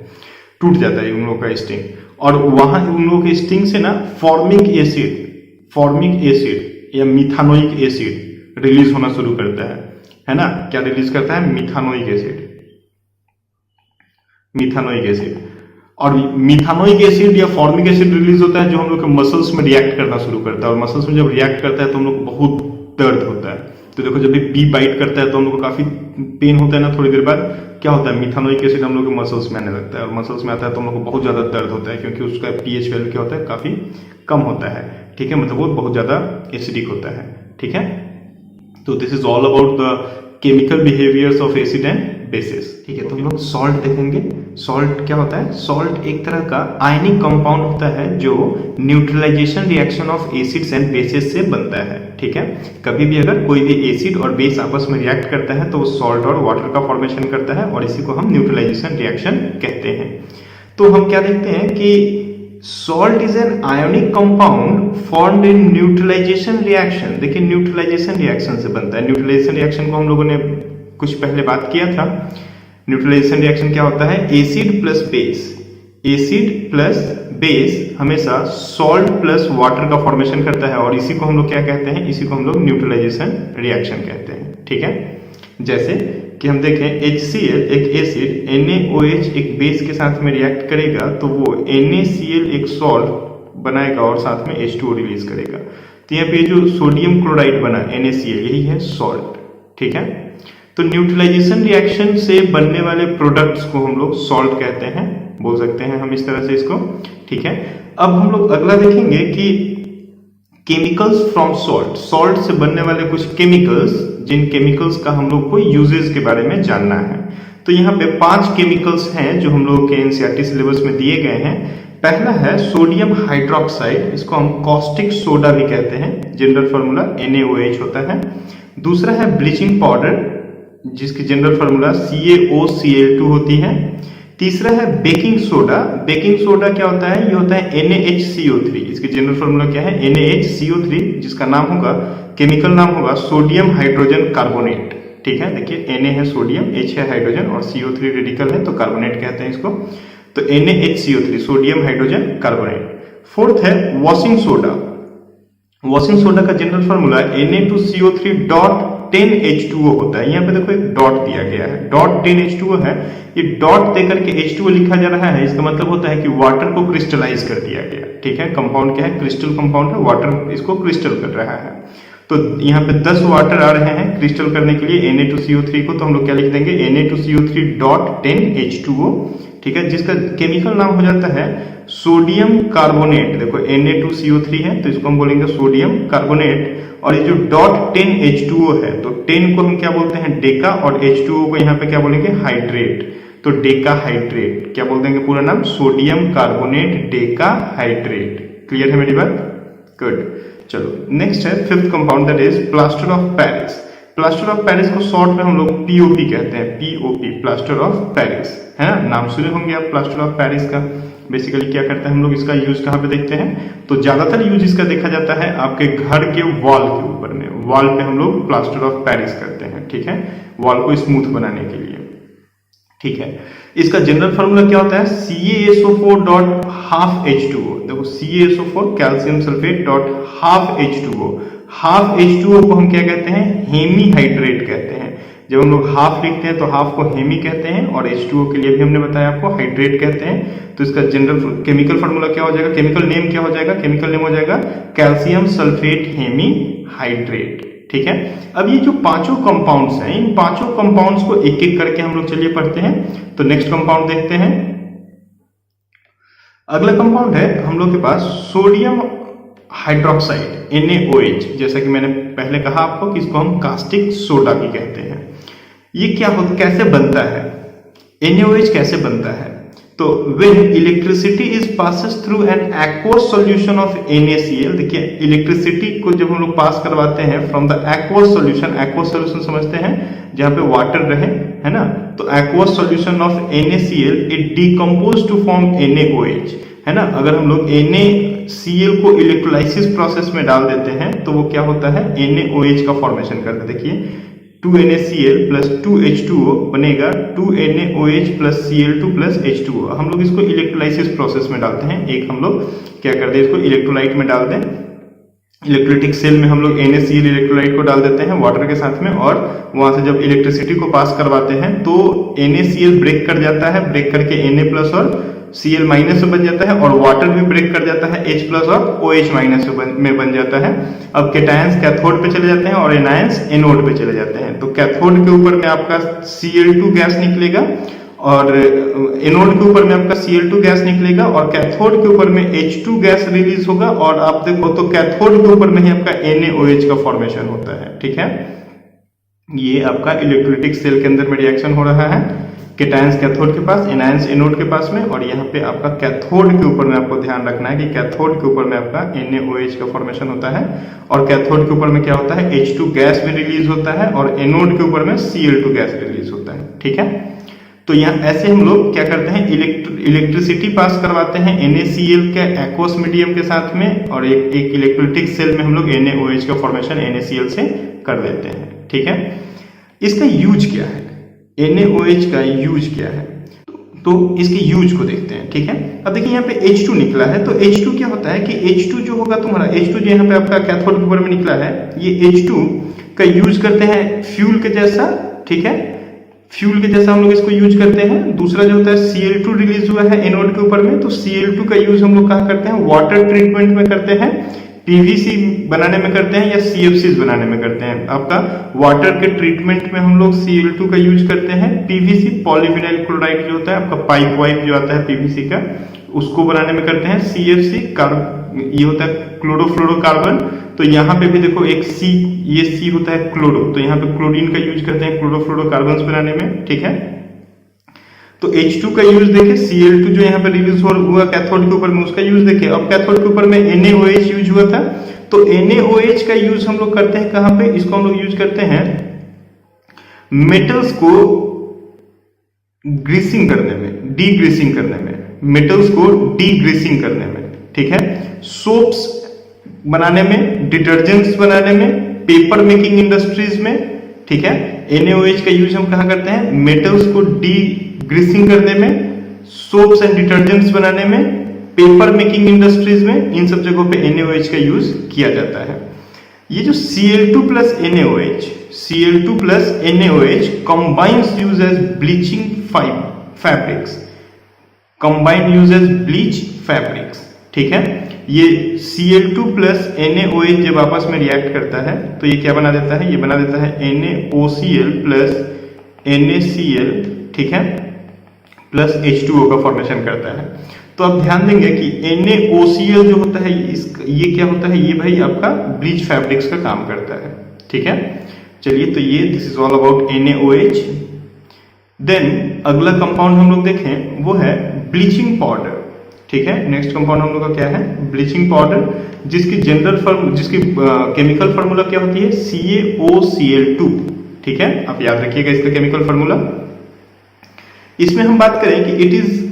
टूट जाता है उन लोगों का स्टिंग। और वहां उन लोगों के स्टिंग से ना फॉर्मिक एसिड या मिथानोइक एसिड रिलीज होना शुरू करता है ना। क्या रिलीज करता है, मिथानोइक एसिड। और मिथानोइक एसिड या फॉर्मिक एसिड रिलीज होता है जो हम लोग के मसल्स में रिएक्ट करना शुरू करता है। और मसल्स में जब रिएक्ट करता है तो हम लोग को बहुत दर्द होता है। तो देखो, जब भी बी बाइट करता है तो हम लोग को काफी पेन होता है ना। थोड़ी देर बाद क्या होता है, मिथानोइक एसिड हम लोग के मसल्स में आने लगता है, और मसल्स में आता है तो हम लोग को बहुत ज्यादा दर्द होता है, क्योंकि उसका पीएच वैल्यू क्या होता है, काफी कम होता है, ठीक है। मतलब वो बहुत ज्यादा एसिडिक होता है, ठीक है। तो this is all about the chemical behaviours of acid and bases. ठीक है, तो हम लोग सॉल्ट देखेंगे। सॉल्ट क्या होता है? सॉल्ट एक तरह का आयनिक कंपाउंड होता है जो neutralisation reaction of acids and bases से बनता है। ठीक है, कभी भी अगर कोई भी एसिड और बेस आपस में रिएक्ट करता है तो वो सॉल्ट और वाटर का फॉर्मेशन करता है और इसी को हम न्यूट्रलाइजेशन रिएक्शन कहते हैं। तो हम क्या देखते हैं कि salt is an ionic compound formed in neutralisation reaction. देखिए, न्यूट्रलाइजेशन रिएक्शन से बनता है। न्यूट्रलाइजेशन रिएक्शन को हम लोगों ने कुछ पहले बात किया था। न्यूट्रलाइजेशन रिएक्शन क्या होता है? Acid plus base, acid plus base हमेशा सॉल्ट प्लस वाटर का फॉर्मेशन करता है और इसी को हम लोग क्या कहते हैं? इसी को हम लोग न्यूट्रलाइजेशन रिएक्शन कहते हैं। ठीक है, जैसे कि हम देखें HCl एक एसिड NaOH एक बेस के साथ में रिएक्ट करेगा तो वो NaCl एक सॉल्ट बनाएगा और साथ में H2O रिलीज करेगा। तो यहाँ पे जो सोडियम क्लोराइड बना NaCl यही है सॉल्ट। ठीक है, तो न्यूट्रलाइजेशन रिएक्शन से बनने वाले प्रोडक्ट्स को हम लोग सॉल्ट कहते हैं, बोल सकते हैं हम इस तरह से इसको। ठीक है, अब हम लोग अगला देखेंगे कि केमिकल्स फ्रॉम सॉल्ट, सॉल्ट से बनने वाले कुछ केमिकल्स, जिन केमिकल्स का हम लोग को यूजेस के बारे में जानना है। तो यहाँ पे 5 केमिकल्स हैं जो हम लोग के एनसीईआरटी सिलेबस में दिए गए हैं। पहला है सोडियम हाइड्रोक्साइड, इसको हम कॉस्टिक सोडा भी कहते हैं, जनरल फार्मूला NaOH होता है। दूसरा है ब्लीचिंग पाउडर, जिसकी जनरल फार्मूला CaOCl2 होती है। तीसरा है बेकिंग सोडा। बेकिंग सोडा क्या होता है? ये होता है NaHCO3, इसकी जनरल फार्मूला क्या है? NaHCO3, जिसका नाम होगा, केमिकल नाम होगा सोडियम हाइड्रोजन कार्बोनेट। ठीक है, देखिए Na है सोडियम, H है हाइड्रोजन और CO3 रेडिकल है तो कार्बोनेट कहते हैं इसको। तो NaHCO3 sodium hydrogen carbonate. Fourth है वॉशिंग सोडा। वॉशिंग सोडा का general formula Na2CO3 dot 10H2O होता है। यहाँ पे देखो एक डॉट दिया गया है, डॉट 10H2O है। ये डॉट देकर के H2O लिखा जा रहा है, इसका मतलब होता है कि वाटर को क्रिस्टलाइज कर दिया गया। ठीक है, कंपाउंड क्या है? क्रिस्टल कंपाउंड है, वाटर इसको क्रिस्टल कर रहा है। तो यहाँ पे 10 वाटर आ रहे हैं क्रिस्टल करने के लिए Na2CO3 को, तो हम लोग क्या लिख देंगे? Na2CO3 dot 10H2O। ठीक है, जिसका केमिकल नाम हो जाता है सोडियम कार्बोनेट। देखो Na2CO3 है तो इसको हम बोलेंगे सोडियम कार्बोनेट। और ये जो डॉट 10H2O है तो 10 को हम क्या बोलते हैं? डेका, और H2O को यहाँ पे क्या बोलेंगे? हाइड्रेट। तो डेका हाइड्रेट क्या बोल देंगे पूरा नाम? Sodium carbonate Deka hydrate. Clear है मेरी बात? गुड। चलो नेक्स्ट है fifth compound, that is plaster of Paris. Plaster of Paris को शॉर्ट में हम लोग POP कहते हैं, POP प्लास्टर ऑफ पेरिस, है ना? नाम सुने होंगे आप प्लास्टर ऑफ पेरिस का। बेसिकली क्या करते हैं हम लोग, इसका यूज कहाँ पे देखते हैं? तो ज्यादातर यूज इसका देखा जाता है आपके घर के वॉल के ऊपर में, वॉल पे हम लोग प्लास्टर ऑफ पेरिस करते हैं। ठीक है, वॉल को स्मूथ बनाने के लिए। ठीक है, इसका जनरल फार्मूला क्या होता है? CaSO4 dot half H2O। देखो CaSO4 calcium sulphate dot half H2O। Half H2O को हम क्या कहते हैं? हेमी हाइड्रेट कहते हैं। जब हम लोग हाफ लिखते हैं तो हाफ को हेमी कहते हैं और H2O के लिए भी हमने बताया आपको हाइड्रेट कहते हैं। तो इसका जनरल केमिकल फार्मूला क्या हो जाएगा? केमिकल नेम क्या हो जाएगा? केमिकल नेम हो जाएगा कैल्शियम सल्फेट हेमी हाइड्रेट। ठीक है, अब ये जो पांचों कंपाउंड्स हैं, इन पांचों कंपाउंड्स को एक एक करके हम लोग चलिए पढ़ते हैं। तो नेक्स्ट कंपाउंड देखते हैं। अगला कंपाउंड है हम लोग के पास सोडियम हाइड्रोक्साइड NaOH। जैसा कि मैंने पहले कहा आपको कि इसको हम कास्टिक सोडा भी कहते हैं। ये क्या होता, कैसे बनता है? NaOH कैसे बनता है? तो when electricity is passes through an aqueous solution of NaCl, देखिए इलेक्ट्रिसिटी को जब हम लोग पास करवाते हैं from the aqueous solution, aqueous solution समझते हैं जहाँ पे वाटर रहे, है ना? तो aqueous solution of NaCl it decompose to form NaOH, है ना? अगर हम लोग NaCl को इलेक्ट्रोलाइसिस प्रोसेस में डाल देते हैं तो वो क्या होता है? NaOH का फॉर्मेशन करता है। देखिए 2NaCl प्लस 2H2O बनेगा 2NaOH plus Cl2 plus H2O। हम लोग इसको इलेक्ट्रोलाइसिस प्रोसेस में डालते हैं। एक हम लोग क्या करते हैं, इसको इलेक्ट्रोलाइट में डाल दें, इलेक्ट्रोलिटिक सेल में हम लोग NaCl इलेक्ट्रोलाइट को डाल देते हैं वाटर के साथ में, और वहां से जब इलेक्ट्रिसिटी को पास करवाते हैं तो NaCl ब्रेक कर जाता है, ब्रेक करके Na प्लस और Cl माइनस में बन जाता है, और वाटर भी ब्रेक कर जाता है H प्लस और OH माइनस में बन जाता है। अब कैटायंस कैथोड पे चले जाते हैं और एनायंस एनोड पे चले जाते हैं। तो कैथोड के ऊपर में आपका Cl2 गैस निकलेगा और एनोड के ऊपर में आपका Cl2 गैस निकलेगा और कैथोड के ऊपर में H2 गैस रिलीज होगा, और आप देखो तो कैथोड के ऊपर में ही आपका NaOH का फॉर्मेशन होता है। ठीक है, ये आपका इलेक्ट्रोलाइटिक सेल के अंदर में रिएक्शन हो रहा है, केटायंस कैथोड के पास, एनायंस एनोड के पास में, और यहाँ पे आपका कैथोड के ऊपर में आपको ध्यान रखना है कि कैथोड के ऊपर में आपका NaOH का फॉर्मेशन होता है, और कैथोड के ऊपर में क्या होता है, H2 गैस भी रिलीज होता है, और एनोड के ऊपर में Cl2 गैस रिलीज होता है। ठीक है, तो यहाँ ऐसे हम लोग क्या करते हैं, इलेक्ट्रिसिटी पास करवाते हैं NaCl के एक्वस मीडियम के साथ में, और एक इलेक्ट्रोलाइटिक सेल में हम लोग NaOH का फॉर्मेशन NaCl से कर देते हैं। ठीक है, इसका यूज क्या है, NaOH का यूज क्या है, तो इसके यूज को देखते हैं। ठीक है, अब देखिए यहाँ पे H2 निकला है, तो H2 क्या होता है कि H2 जो होगा तुम्हारा, H2 जो यहाँ पे आपका कैथोड के ऊपर में निकला है, ये H2 का यूज करते हैं फ्यूल के जैसा। ठीक है, फ्यूल के जैसा हम लोग इसको यूज करते हैं। दूसरा जो होता है Cl2 रिलीज हुआ है एनोड के ऊपर में, तो Cl2 का यूज हम लोग कहाँ करते हैं, वाटर ट्रीटमेंट में करते हैं, PVC बनाने में करते हैं, या CFCs बनाने में करते हैं। आपका वाटर के ट्रीटमेंट में हम लोग Cl2 का यूज करते हैं, PVC पॉलीविनाइल क्लोराइड जो होता है आपका पाइप वाइप जो आता है PVC का, उसको बनाने में करते हैं। CFC ये होता है क्लोरोफ्लोरोकार्बन, तो यहाँ पे भी देखो एक C, ये C होता है क्लोरो, तो यहाँ पे क्लोरीन का यूज करते हैं क्लोरोफ्लोरोकार्बन्स बनाने में। ठीक है, तो H2 का यूज देखे, Cl2 जो यहाँ पे रिलीज हुआ कैथोड के ऊपर में, उसका यूज देखे। अब कैथोड के ऊपर में NaOH यूज हुआ था, तो NaOH का यूज हम लोग करते हैं कहां पे, इसको हम लोग यूज करते हैं मेटल्स को ग्रीसिंग करने में, डीग्रीसिंग करने में, मेटल्स को डीग्रीसिंग करने में। ठीक है, सोप्स बनाने में, डिटर्जेंट्स बनाने में, पेपर मेकिंग इंडस्ट्रीज में। ठीक है, NaOH का यूज हम कहां करते हैं, मेटल्स को डीग्रीसिंग करने में, सोप्स एंड डिटर्जेंट्स बनाने में, पेपर मेकिंग इंडस्ट्रीज में, इन सब जगहों पे NaOH का यूज किया जाता है। ये जो Cl2 plus NaOH combines use as bleaching fabrics, combine use as bleach fabrics। ठीक है, ये Cl2 प्लस NaOH जब आपस में रिएक्ट करता है तो ये क्या बना देता है, ये बना देता है NaOCl प्लस NaCl। ठीक है, प्लस H2O का फॉर्मेशन करता है। तो आप ध्यान देंगे कि NaOCl जो होता है ये क्या होता है, ये भाई आपका ब्लीच फैब्रिक्स का काम करता है। ठीक है, चलिए, तो ये this is all about NaOH। Then अगला कंपाउंड हम लोग देखें वो है ब्लीचिंग पाउडर। ठीक है, नेक्स्ट कंपाउंड हम लोग का क्या है, ब्लीचिंग पाउडर, जिसकी केमिकल फार्मूला क्या होती है, CaOCl2। ठीक है, आप याद रखिएगा इसका केमिकल फार्मूला। इसमें हम बात करें कि it is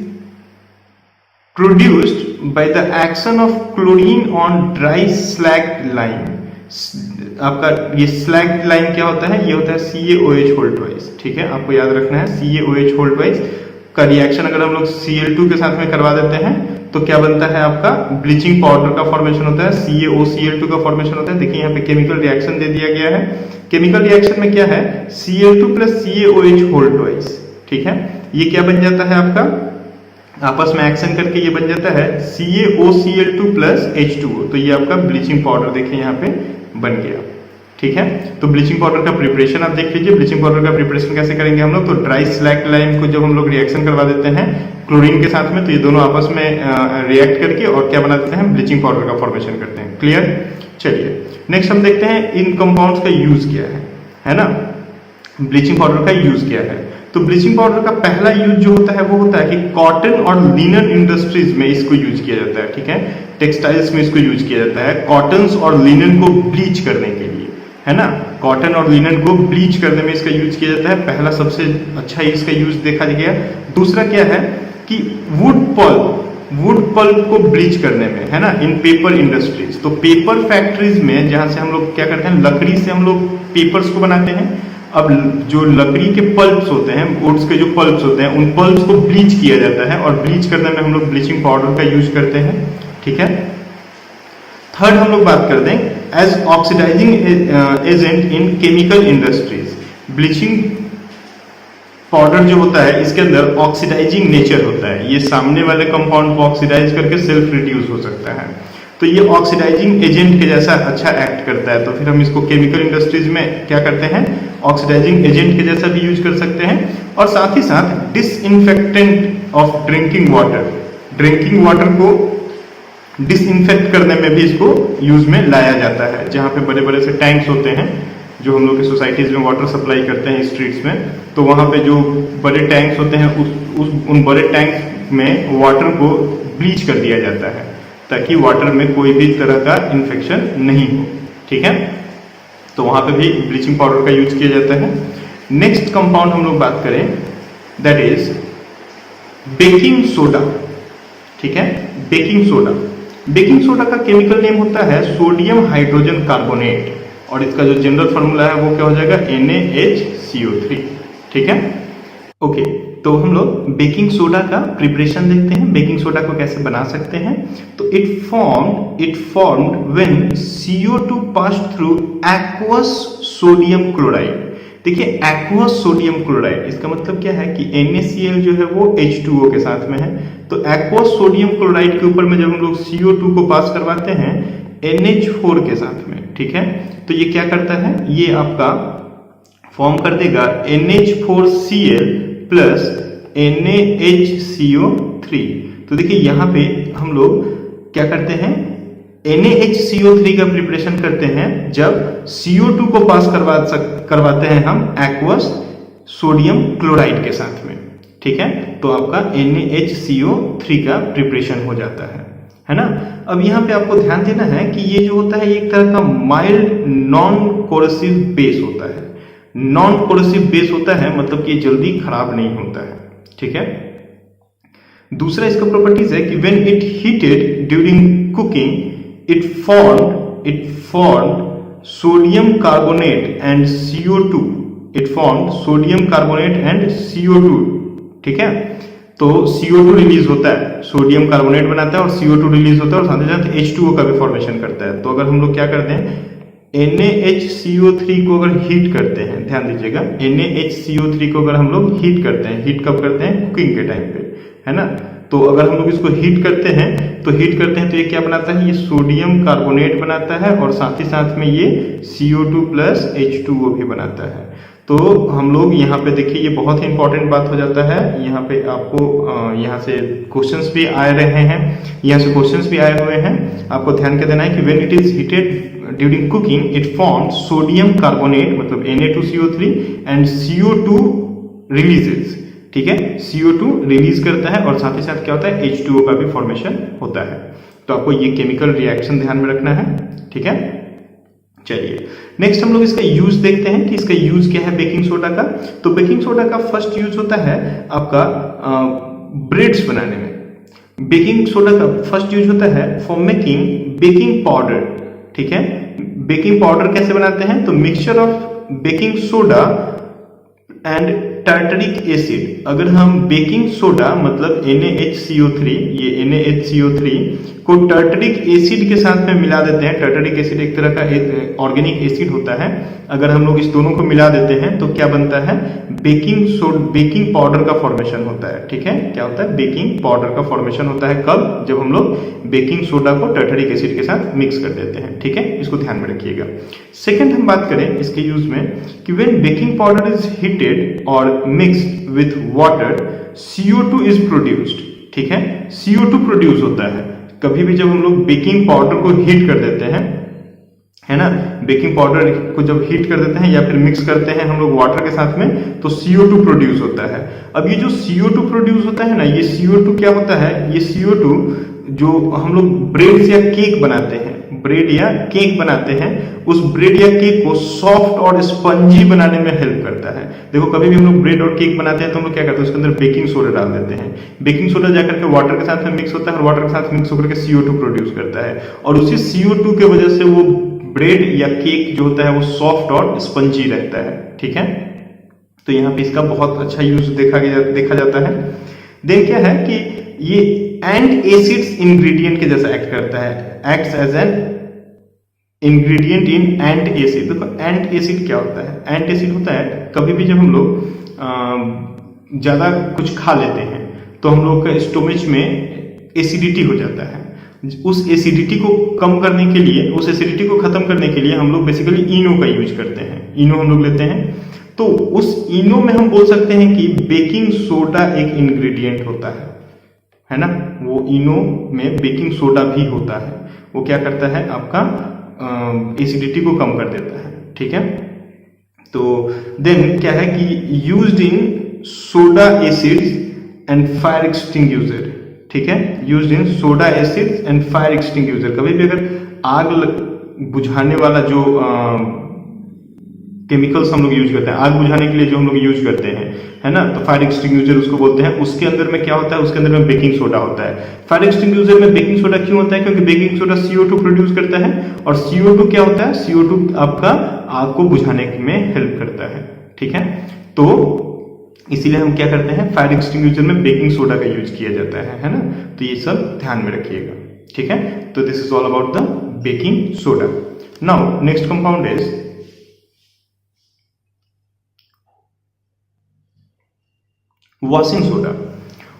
produced by the action of chlorine on dry slagged lime. आपका ये स्लैग्ड लाइम क्या होता है, ये होता है CaOH होल ट्वाइस। ठीक है, आपको याद रखना है CaOH होल ट्वाइस का रिएक्शन अगर हम लोग Cl2 के साथ में करवा देते हैं तो क्या बनता है, आपका ब्लीचिंग पाउडर का फॉर्मेशन होता है, CaOCl2 का फॉर्मेशन होता है। देखिए यहाँ पे केमिकल रिएक्शन दे दिया गया है। केमिकल रिएक्शन में क्या है, Cl2 plus CaOH whole twice. ठीक है, ये क्या बन जाता है आपका, आपस में एक्शन करके ये बन जाता है CaOCl2 प्लस H2O। तो ये आपका ब्लीचिंग पाउडर देखिए यहाँ पे बन गया। ठीक है, तो ब्लीचिंग पाउडर का प्रिपरेशन आप देख लीजिए। ब्लीचिंग पाउडर का प्रिपरेशन कैसे करेंगे हम लोग, तो ड्राई स्लैग्ड लाइम को जब हम लोग रिएक्शन करवा देते हैं क्लोरीन के साथ में, तो ये दोनों आपस में रिएक्ट करके और क्या बना देते हैं, ब्लीचिंग पाउडर का फॉर्मेशन करते हैं। क्लियर, चलिए नेक्स्ट हम देखते हैं इन कंपाउंड्स का यूज क्या है ना, ब्लीचिंग पाउडर का यूज क्या है। तो ब्लीचिंग पाउडर का पहला यूज जो होता है वो होता है कि कॉटन और लिनन इंडस्ट्रीज में इसको यूज किया जाता है। ठीक है, टेक्सटाइल्स में इसको यूज किया जाता है कॉटन्स और लिनन को ब्लीच करने के लिए, है ना, कॉटन और लिनन को ब्लीच करने में इसका यूज किया जाता है। पहला सबसे अच्छा इसका यूज देखा गया। दूसरा क्या है कि वुड पल्प को ब्लीच करने में, है ना, इन पेपर इंडस्ट्रीज। तो पेपर फैक्ट्रीज में जहां से हम लोग क्या करते हैं, लकड़ी से हम लोग पेपर्स को बनाते हैं। अब जो लकड़ी के पल्प्स होते हैं, वुड्स के जो पल्प्स होते हैं, उन पल्प्स को ब्लीच किया जाता है, और ब्लीच करने में हम लोग ब्लीचिंग पाउडर का यूज करते हैं। ठीक है, थर्ड हम लोग बात करते हैं as oxidising agent in chemical industries. Bleaching powder जो होता है इसके अंदर ऑक्सीडाइजिंग नेचर होता है, ये सामने वाले कंपाउंड को ऑक्सीडाइज करके सेल्फ रिड्यूस हो सकता है। तो ये ऑक्सीडाइजिंग एजेंट के जैसा अच्छा एक्ट करता है, तो फिर हम इसको केमिकल इंडस्ट्रीज में क्या करते हैं, ऑक्सीडाइजिंग एजेंट के जैसा भी यूज कर सकते हैं। और साथ ही साथ डिसइंफेक्टेंट ऑफ ड्रिंकिंग वाटर को डिसइंफेक्ट करने में भी इसको यूज में लाया जाता है। जहां पे बड़े बड़े से टैंक्स होते हैं जो हम लोग के सोसाइटीज में वाटर सप्लाई करते हैं स्ट्रीट्स में, तो वहाँ पे जो बड़े टैंक्स होते हैं उन बड़े टैंक में वाटर को ब्लीच कर दिया जाता है ताकि वाटर में कोई भी तरह का इन्फेक्शन नहीं हो। ठीक है, तो वहाँ पे भी ब्लीचिंग पाउडर का यूज किया जाता है। नेक्स्ट कंपाउंड हम लोग बात करें, दैट इज बेकिंग सोडा। ठीक है, बेकिंग सोडा। बेकिंग सोडा का केमिकल नेम होता है सोडियम हाइड्रोजन कार्बोनेट, और इसका जो जनरल फॉर्मूला है वो क्या हो जाएगा, NaHCO3। ठीक है, ओके। तो हम लोग बेकिंग सोडा का प्रिपरेशन देखते हैं, बेकिंग सोडा को कैसे बना सकते हैं। तो it formed when CO2 passed through aqueous sodium chloride. देखिए, एक्वस सोडियम क्लोराइड, इसका मतलब क्या है कि NaCl जो है वो H2O के साथ में है, तो एक्वस सोडियम क्लोराइड के ऊपर में जब हम लोग CO2 को पास करवाते हैं NH4 के साथ में, ठीक है, तो ये क्या करता है, ये आपका फॉर्म कर देगा NH4Cl प्लस NaHCO3। तो देखिए यहाँ पे हम लोग क्या करते हैं, NaHCO3 का प्रिपरेशन करते हैं जब CO2 को पास करवाते हैं हम एक्वस सोडियम क्लोराइड के साथ में। ठीक है, तो आपका NaHCO3 का प्रिपरेशन हो जाता है ना। अब यहाँ पे आपको ध्यान देना है कि ये जो होता है एक तरह का माइल्ड नॉन कोरोसिव बेस होता है। नॉन कोरोसिव बेस होता है मतलब कि ये जल्दी खराब नहीं होता है। ठीक है, दूसरा इसका प्रॉपर्टीज है कि when it heated during cooking it formed sodium carbonate and CO2। It formed sodium carbonate and CO2। ठीक है, तो CO2 रिलीज होता है, सोडियम कार्बोनेट बनाता है और CO2 रिलीज होता है और साथ ही साथ H2O का भी फॉर्मेशन करता है। तो अगर हम लोग क्या करते हैं, NaHCO3 को अगर हीट करते हैं, ध्यान दीजिएगा, NaHCO3 को अगर हम लोग हीट करते हैं, हीट कब करते हैं, कुकिंग के टाइम पे, है ना। तो अगर हम लोग इसको हीट करते हैं तो ये क्या बनाता है, ये सोडियम कार्बोनेट बनाता है और साथ ही साथ में ये CO2 प्लस H2O भी बनाता है। तो हम लोग यहाँ पे देखिए, ये बहुत ही इंपॉर्टेंट बात हो जाता है। यहाँ पे आपको यहाँ से क्वेश्चंस भी आ रहे हैं, यहाँ से क्वेश्चंस भी आए हुए हैं। आपको ध्यान क्या देना है कि when it is heated during cooking it forms sodium carbonate मतलब Na2CO3 एंड CO2 रिलीजेस। ठीक है, CO2 रिलीज करता है और साथ ही साथ क्या होता है, H2O का भी फॉर्मेशन होता है। तो आपको ये केमिकल रिएक्शन ध्यान में रखना है। ठीक है, चलिए नेक्स्ट हम लोग इसका यूज देखते हैं कि इसका यूज क्या है बेकिंग सोडा का। तो बेकिंग सोडा का फर्स्ट यूज होता है आपका ब्रेड्स बनाने में। बेकिंग सोडा का फर्स्ट यूज होता है फॉर मेकिंग बेकिंग पाउडर। ठीक है, बेकिंग पाउडर कैसे बनाते हैं, तो mixture of baking soda and tartaric acid. अगर हम बेकिंग सोडा मतलब NaHCO3, ये NaHCO3 को टार्टरिक एसिड के साथ में मिला देते हैं। टार्टरिक एसिड एक तरह का ऑर्गेनिक एसिड होता है। अगर हम लोग इस दोनों को मिला देते हैं तो क्या बनता है, बेकिंग पाउडर का फॉर्मेशन होता है। ठीक है, क्या होता है, बेकिंग पाउडर का फॉर्मेशन होता है। कब, जब हम लोग बेकिंग सोडा को टार्टरिक एसिड के साथ मिक्स कर देते हैं। ठीक है, इसको ध्यान में रखिएगा। सेकेंड हम बात करें इसके यूज में कि when baking powder is heated और mixed with water CO2 is produced. ठीक है, CO2 प्रोड्यूस होता है। कभी भी जब हम लोग बेकिंग पाउडर को हीट कर देते हैं, है ना, बेकिंग पाउडर को जब हीट कर देते हैं या फिर मिक्स करते हैं हम लोग वाटर के साथ में, तो CO2 प्रोड्यूस होता है। अब ये जो CO2 प्रोड्यूस होता है ना, ये CO2 क्या होता है, ये CO2 जो हम लोग ब्रेड या केक बनाते हैं, ब्रेड या केक बनाते हैं, उस ब्रेड या केक को सॉफ्ट और स्पंजी बनाने में हेल्प करता है। देखो, कभी भी हम लोग ब्रेड और केक बनाते हैं तो हम लोग क्या करते हैं, उसके अंदर बेकिंग सोडा डाल देते हैं। बेकिंग सोडा जाकर के वाटर के साथ में मिक्स होता है और वाटर के साथ मिक्स होकर के CO2 प्रोड्यूस करता है, और उसी CO2 के वजह से वो ब्रेड या केक जो होता है वो सॉफ्ट और स्पंजी रहता है। ठीक है, तो यहाँ पे इसका बहुत अच्छा यूज देखा जाता है। देन क्या है कि ये एंड एसिड्स इंग्रेडिएंट के जैसा एक्ट करता है, acts as an ingredient in antacid. देखो, एंट एसिड क्या होता है, एंट एसिड होता है कभी भी जब हम लोग ज्यादा कुछ खा लेते हैं तो हम लोग के स्टोमच में एसिडिटी हो जाता है। उस एसिडिटी को कम करने के लिए, उस एसिडिटी को खत्म करने के लिए हम लोग बेसिकली इनो का यूज करते हैं। इनो हम लोग लेते हैं, तो उस इनो में हम बोल सकते हैं कि बेकिंग सोडा एक इंग्रेडिएंट होता है ना। वो इनो में बेकिंग सोडा भी होता है। वो क्या करता है, आपका एसिडिटी को कम कर देता है। ठीक है, तो देन क्या है कि used in soda acids and fire extinguisher, ठीक है, used in soda acids and fire extinguisher. कभी भी अगर आग बुझाने वाला जो केमिकल्स हम लोग यूज करते हैं, आग बुझाने के लिए जो हम लोग यूज करते हैं, है ना, तो फायर एक्सटिंग्यूशर उसको बोलते हैं। उसके अंदर में क्या होता है, उसके अंदर में बेकिंग सोडा होता है। फायर एक्सटिंग्यूशर में बेकिंग सोडा क्यों होता है, क्योंकि बेकिंग सोडा CO2 प्रोड्यूस करता है, और CO2 क्या होता है, CO2 आपका आग को बुझाने में हेल्प करता है, ठीक है। तो इसीलिए हम क्या करते हैं, फायर एक्सटिंग्यूशर में बेकिंग सोडा का यूज किया जाता है ना। तो ये सब ध्यान में रखिएगा, ठीक है। तो this is all about the baking soda. Now next compound is washing soda.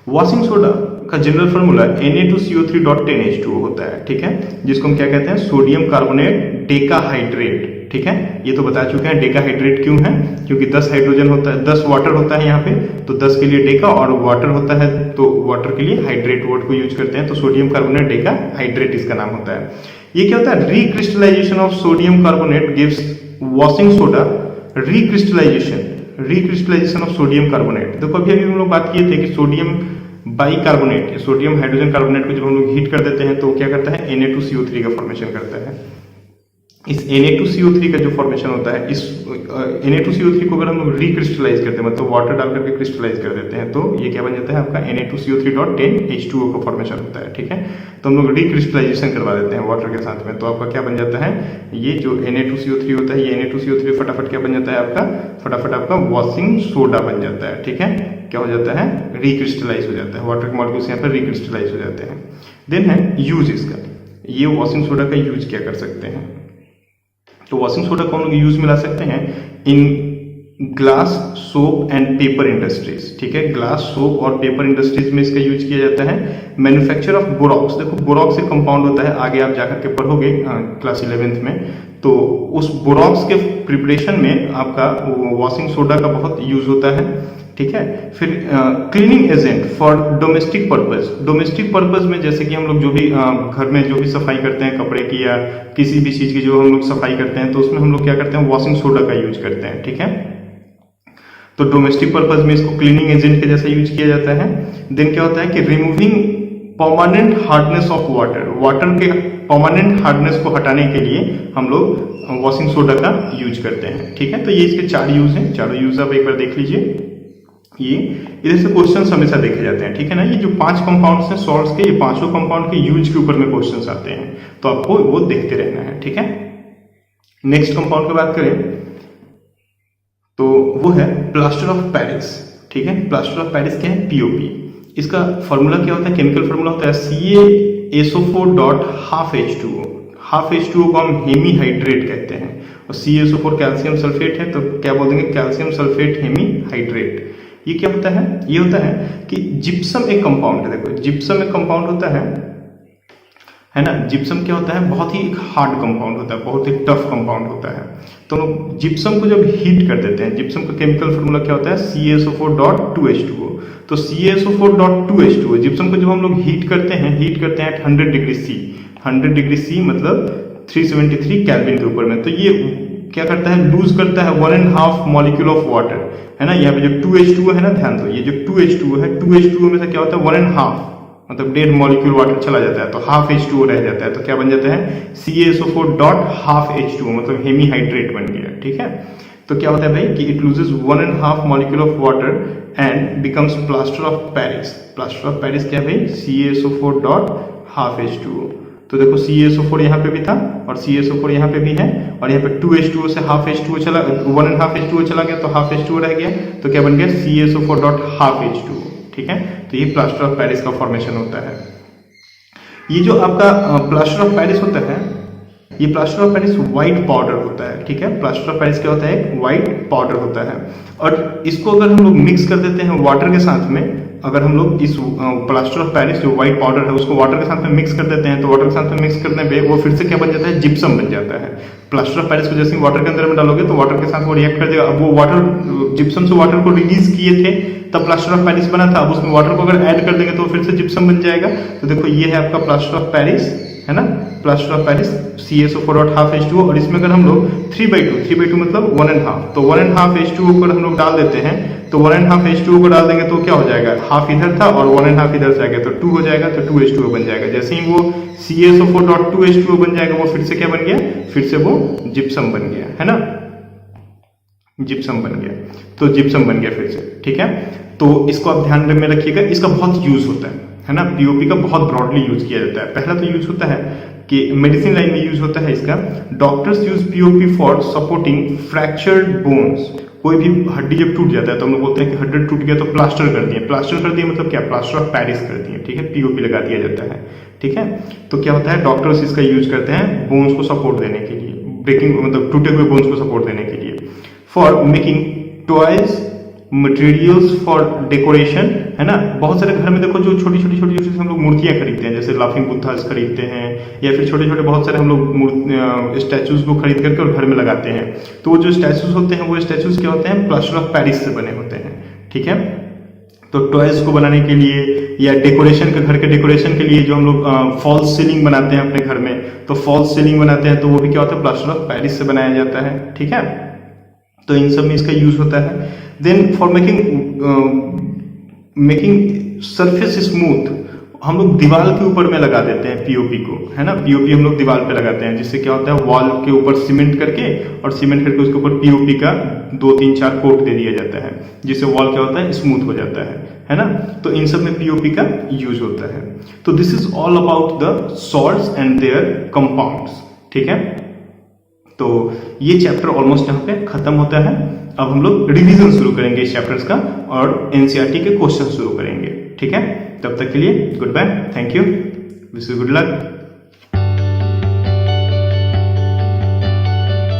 Washing soda का जनरल फॉर्मूला Na2CO3.10H2O होता है, ठीक है, जिसको हम क्या कहते हैं, सोडियम कार्बोनेट डेकाहाइड्रेट, ठीक है। ये तो बता चुके हैं डेकाहाइड्रेट क्यों है, क्योंकि 10 हाइड्रोजन होता है, 10 वाटर होता है यहाँ पे, तो 10 के लिए डेका और वाटर होता है, तो वाटर के लिए हाइड्रेट वर्ड को यूज करते हैं, तो सोडियम कार्बोनेट डेकाहाइड्रेट इसका नाम होता है। ये क्या होता है, recrystallisation of sodium carbonate gives washing soda recrystallisation of sodium carbonate. देखो अभी हम लोग बात किए थे कि sodium bicarbonate, sodium hydrogen carbonate को जब हम लोग हीट कर देते हैं तो क्या करता है, Na2CO3 का फॉर्मेशन करता है। इस Na2CO3 का जो फॉर्मेशन होता है, इस Na2CO3 को अगर हम लोग रिक्रिस्टलाइज करते हैं, मतलब वाटर डाल करके क्रिस्टलाइज कर देते हैं, तो ये क्या बन जाता है आपका Na2CO3.10H2O का फॉर्मेशन होता है, ठीक है। तो हम लोग रिक्रिस्टलाइजेशन करवा देते हैं वाटर के साथ में, तो आपका क्या बन जाता है, ये जो Na2CO3 होता है, ये Na2CO3 फटाफट क्या बन जाता है आपका, फटाफट आपका वॉशिंग सोडा बन जाता है, ठीक है। क्या हो जाता है, रिक्रिस्टलाइज हो जाता है, वाटर के मॉलिक्यूल्स यहाँ पर रिक्रिस्टलाइज हो जाते हैं। देन है यूज इसका, ये वॉशिंग सोडा का यूज क्या कर सकते हैं, तो वॉशिंग सोडा को हम लोग यूज में ला सकते हैं in glass, soap and paper industries, ठीक है। ग्लास, सोप और पेपर इंडस्ट्रीज में इसका यूज किया जाता है। मैन्युफैक्चर ऑफ बोरॉक्स, देखो बोरॉक्स एक कंपाउंड होता है, आगे आप जाकर के पढ़ोगे क्लास 11th में, तो उस बोरॉक्स के प्रिपरेशन में आपका वॉशिंग सोडा का बहुत यूज होता है, ठीक है। फिर cleaning agent for domestic purpose, domestic purpose में जैसे कि हम लोग जो भी घर में जो भी सफाई करते हैं कपड़े की या किसी भी चीज की जो हम लोग सफाई करते हैं, तो उसमें हम लोग क्या करते हैं, वॉशिंग सोडा का यूज करते हैं, ठीक है। तो डोमेस्टिक पर्पज में इसको क्लीनिंग एजेंट के जैसा यूज किया जाता है। देन क्या होता है कि removing permanent hardness of water, water के परमानेंट हार्डनेस को हटाने के लिए हम लोग वॉशिंग सोडा का यूज करते हैं, ठीक है। तो ये इसके 4 यूज हैं, चारों यूज आप एक बार देख लीजिए। ये इधर से क्वेश्चंस हमेशा देखे जाते हैं, ठीक है ना। ये जो 5 कंपाउंड्स हैं सॉल्ट्स के, ये 5 कंपाउंड के यूज के ऊपर में क्वेश्चंस आते हैं, तो आपको वो देखते रहना है, ठीक है। नेक्स्ट कंपाउंड की बात करें तो वो है प्लास्टर ऑफ पेरिस, ठीक है। प्लास्टर ऑफ पेरिस क्या है, POP। इसका फॉर्मूला क्या होता है, केमिकल फॉर्मूला होता है CaSO4.12H2O। हाफ H2O को हम हेमीहाइड्रेट कहते हैं, और CaSO4 कैल्शियम सल्फेट है, तो क्या बोल देंगे, कैल्शियम सल्फेट हेमीहाइड्रेट। ये क्या होता है, ये होता है कि जिप्सम एक कंपाउंड है, देखो जिप्सम एक कंपाउंड होता है ना। जिप्सम क्या होता है, बहुत ही एक हार्ड कंपाउंड होता है, बहुत ही टफ कंपाउंड होता है। तो लोग जिप्सम को जब हीट कर देते हैं, जिप्सम का केमिकल फॉर्मूला क्या होता है, CaSO4.2H2O। तो CaSO4.2H2O जिप्सम को जब हम लोग हीट करते हैं at 100 degree C, 100 degree C मतलब 373 केल्विन के ऊपर में, तो ये क्या करता है, लूज करता है 1.5 मॉलिक्यूल ऑफ वाटर, है ना। यहाँ पे जो 2H2O है ना, ध्यान दो, ये जो 2H2O है, 2H2O में से क्या होता है 1.5 मतलब 1.5 मॉलिक्यूल वाटर चला जाता है, तो हाफ H2O रह जाता है, तो क्या बन जाता है, CaSO4.12H2O मतलब हेमीहाइड्रेट बन गया, ठीक है। तो क्या होता है भाई कि it loses 1.5 molecule of water and becomes plaster of Paris. Plaster of Paris क्या है भाई, CaSO4.12H2O। तो देखो CaSO4 यहाँ पे भी था और CaSO4 यहाँ पे भी है, और यहाँ पे 2H2O से हाफ H2O चला, 1.5 H2O चला गया, तो हाफ H2O रह गया, तो क्या बन गया, CaSO4.12H2O, ठीक है। तो ये प्लास्टर ऑफ पेरिस का फॉर्मेशन होता है। ये जो आपका प्लास्टर ऑफ पेरिस होता है, ये plaster of Paris white powder होता है, ठीक है। प्लास्टर ऑफ पेरिस क्या होता है, एक व्हाइट पाउडर होता है, और इसको अगर हम लोग मिक्स कर देते हैं वाटर के साथ में, अगर हम लोग इस प्लास्टर ऑफ पेरिस जो व्हाइट पाउडर है उसको वाटर के साथ में मिक्स कर देते हैं, तो वाटर के साथ में मिक्स करने पे वो फिर से क्या बन जाता है, जिप्सम बन जाता है। प्लास्टर ऑफ पेरिस को जैसे वाटर के अंदर में डालोगे तो वाटर के साथ वो रिएक्ट कर देगा। अब वो वाटर जिप्सम से वाटर को रिलीज किए थे तब प्लास्टर ऑफ पेरिस बना था, अब उसमें वाटर को अगर ऐड कर देंगे तो फिर से जिप्सम बन जाएगा। तो देखो ये है आपका प्लास्टर ऑफ पेरिस, है ना, plaster of Paris CaSO4 dot half H2O, और इसमें अगर हम लोग 3/2 मतलब 1.5, तो 1.5 H2O को हम लोग डाल देते हैं, तो 1.5 H2O को डाल देंगे तो क्या हो जाएगा, हाफ इधर था और 1.5 इधर से आ गया तो 2 हो जाएगा, तो 2 H2O बन जाएगा। जैसे ही वो CaSO4 डॉट 2 H2O बन जाएगा, वो फिर से क्या बन गया, फिर से वो जिप्सम बन गया, है ना, जिप्सम बन गया, तो जिप्सम बन गया फिर से, ठीक है। तो इसको आप ध्यान में रखिएगा, इसका बहुत यूज होता है ना, पीओपी का बहुत ब्रॉडली यूज किया जाता है। पहला तो यूज होता है कि मेडिसिन लाइन में यूज होता है इसका, doctors use POP for supporting fractured bones. कोई भी हड्डी जब टूट जाता है तो हम लोग बोलते हैं कि हड्डी टूट गया तो प्लास्टर कर दिए, प्लास्टर कर दिए मतलब क्या, प्लास्टर ऑफ पेरिस कर दिए, ठीक है, पीओपी लगा दिया जाता है, ठीक है। तो क्या होता है, डॉक्टर्स इसका यूज करते हैं बोन्स को सपोर्ट देने के लिए, ब्रेकिंग मतलब टूटे हुए बोन्स को सपोर्ट देने के लिए, for making toys, materials for decoration, है ना। बहुत सारे घर में देखो जो छोटी छोटी हम लोग मूर्तियां खरीदते हैं, जैसे लाफिंग बुद्धास खरीदते हैं, या फिर छोटे छोटे बहुत सारे हम लोग स्टैचूज को खरीद करके और घर में लगाते हैं। तो वो जो स्टैचूज होते हैं, वो स्टैचूज क्या होते हैं, प्लास्टर ऑफ पेरिस से बने होते हैं, ठीक है। तो टॉयज को बनाने के लिए या डेकोरेशन के, घर के डेकोरेशन के लिए जो हम लोग फॉल्स सीलिंग बनाते हैं अपने घर में, तो फॉल्स सीलिंग बनाते हैं तो वो भी क्या होता है, प्लास्टर ऑफ पेरिस से बनाया जाता है, ठीक है। तो इन सब में इसका यूज होता है। Then for making surface smooth, हम लोग दीवार के ऊपर में लगा देते हैं पीओपी को, है ना, पीओपी हम लोग दीवार पे लगाते हैं, जिससे क्या होता है, वॉल के ऊपर सीमेंट करके और सीमेंट करके उसके ऊपर पीओपी का 2 3 4 कोट दे दिया जाता है, जिससे वॉल क्या होता है, स्मूथ हो जाता है ना। तो इन सब में पीओपी का यूज होता है। तो this is all about the salts and there compounds, ठीक है। तो ये चैप्टर ऑलमोस्ट यहाँ पे खत्म होता है। अब हम लोग रिवीजन शुरू करेंगे इस चैप्टर्स का और एनसीईआरटी के क्वेश्चन शुरू करेंगे, ठीक है। तब तक के लिए goodbye, thank you, wish you good luck.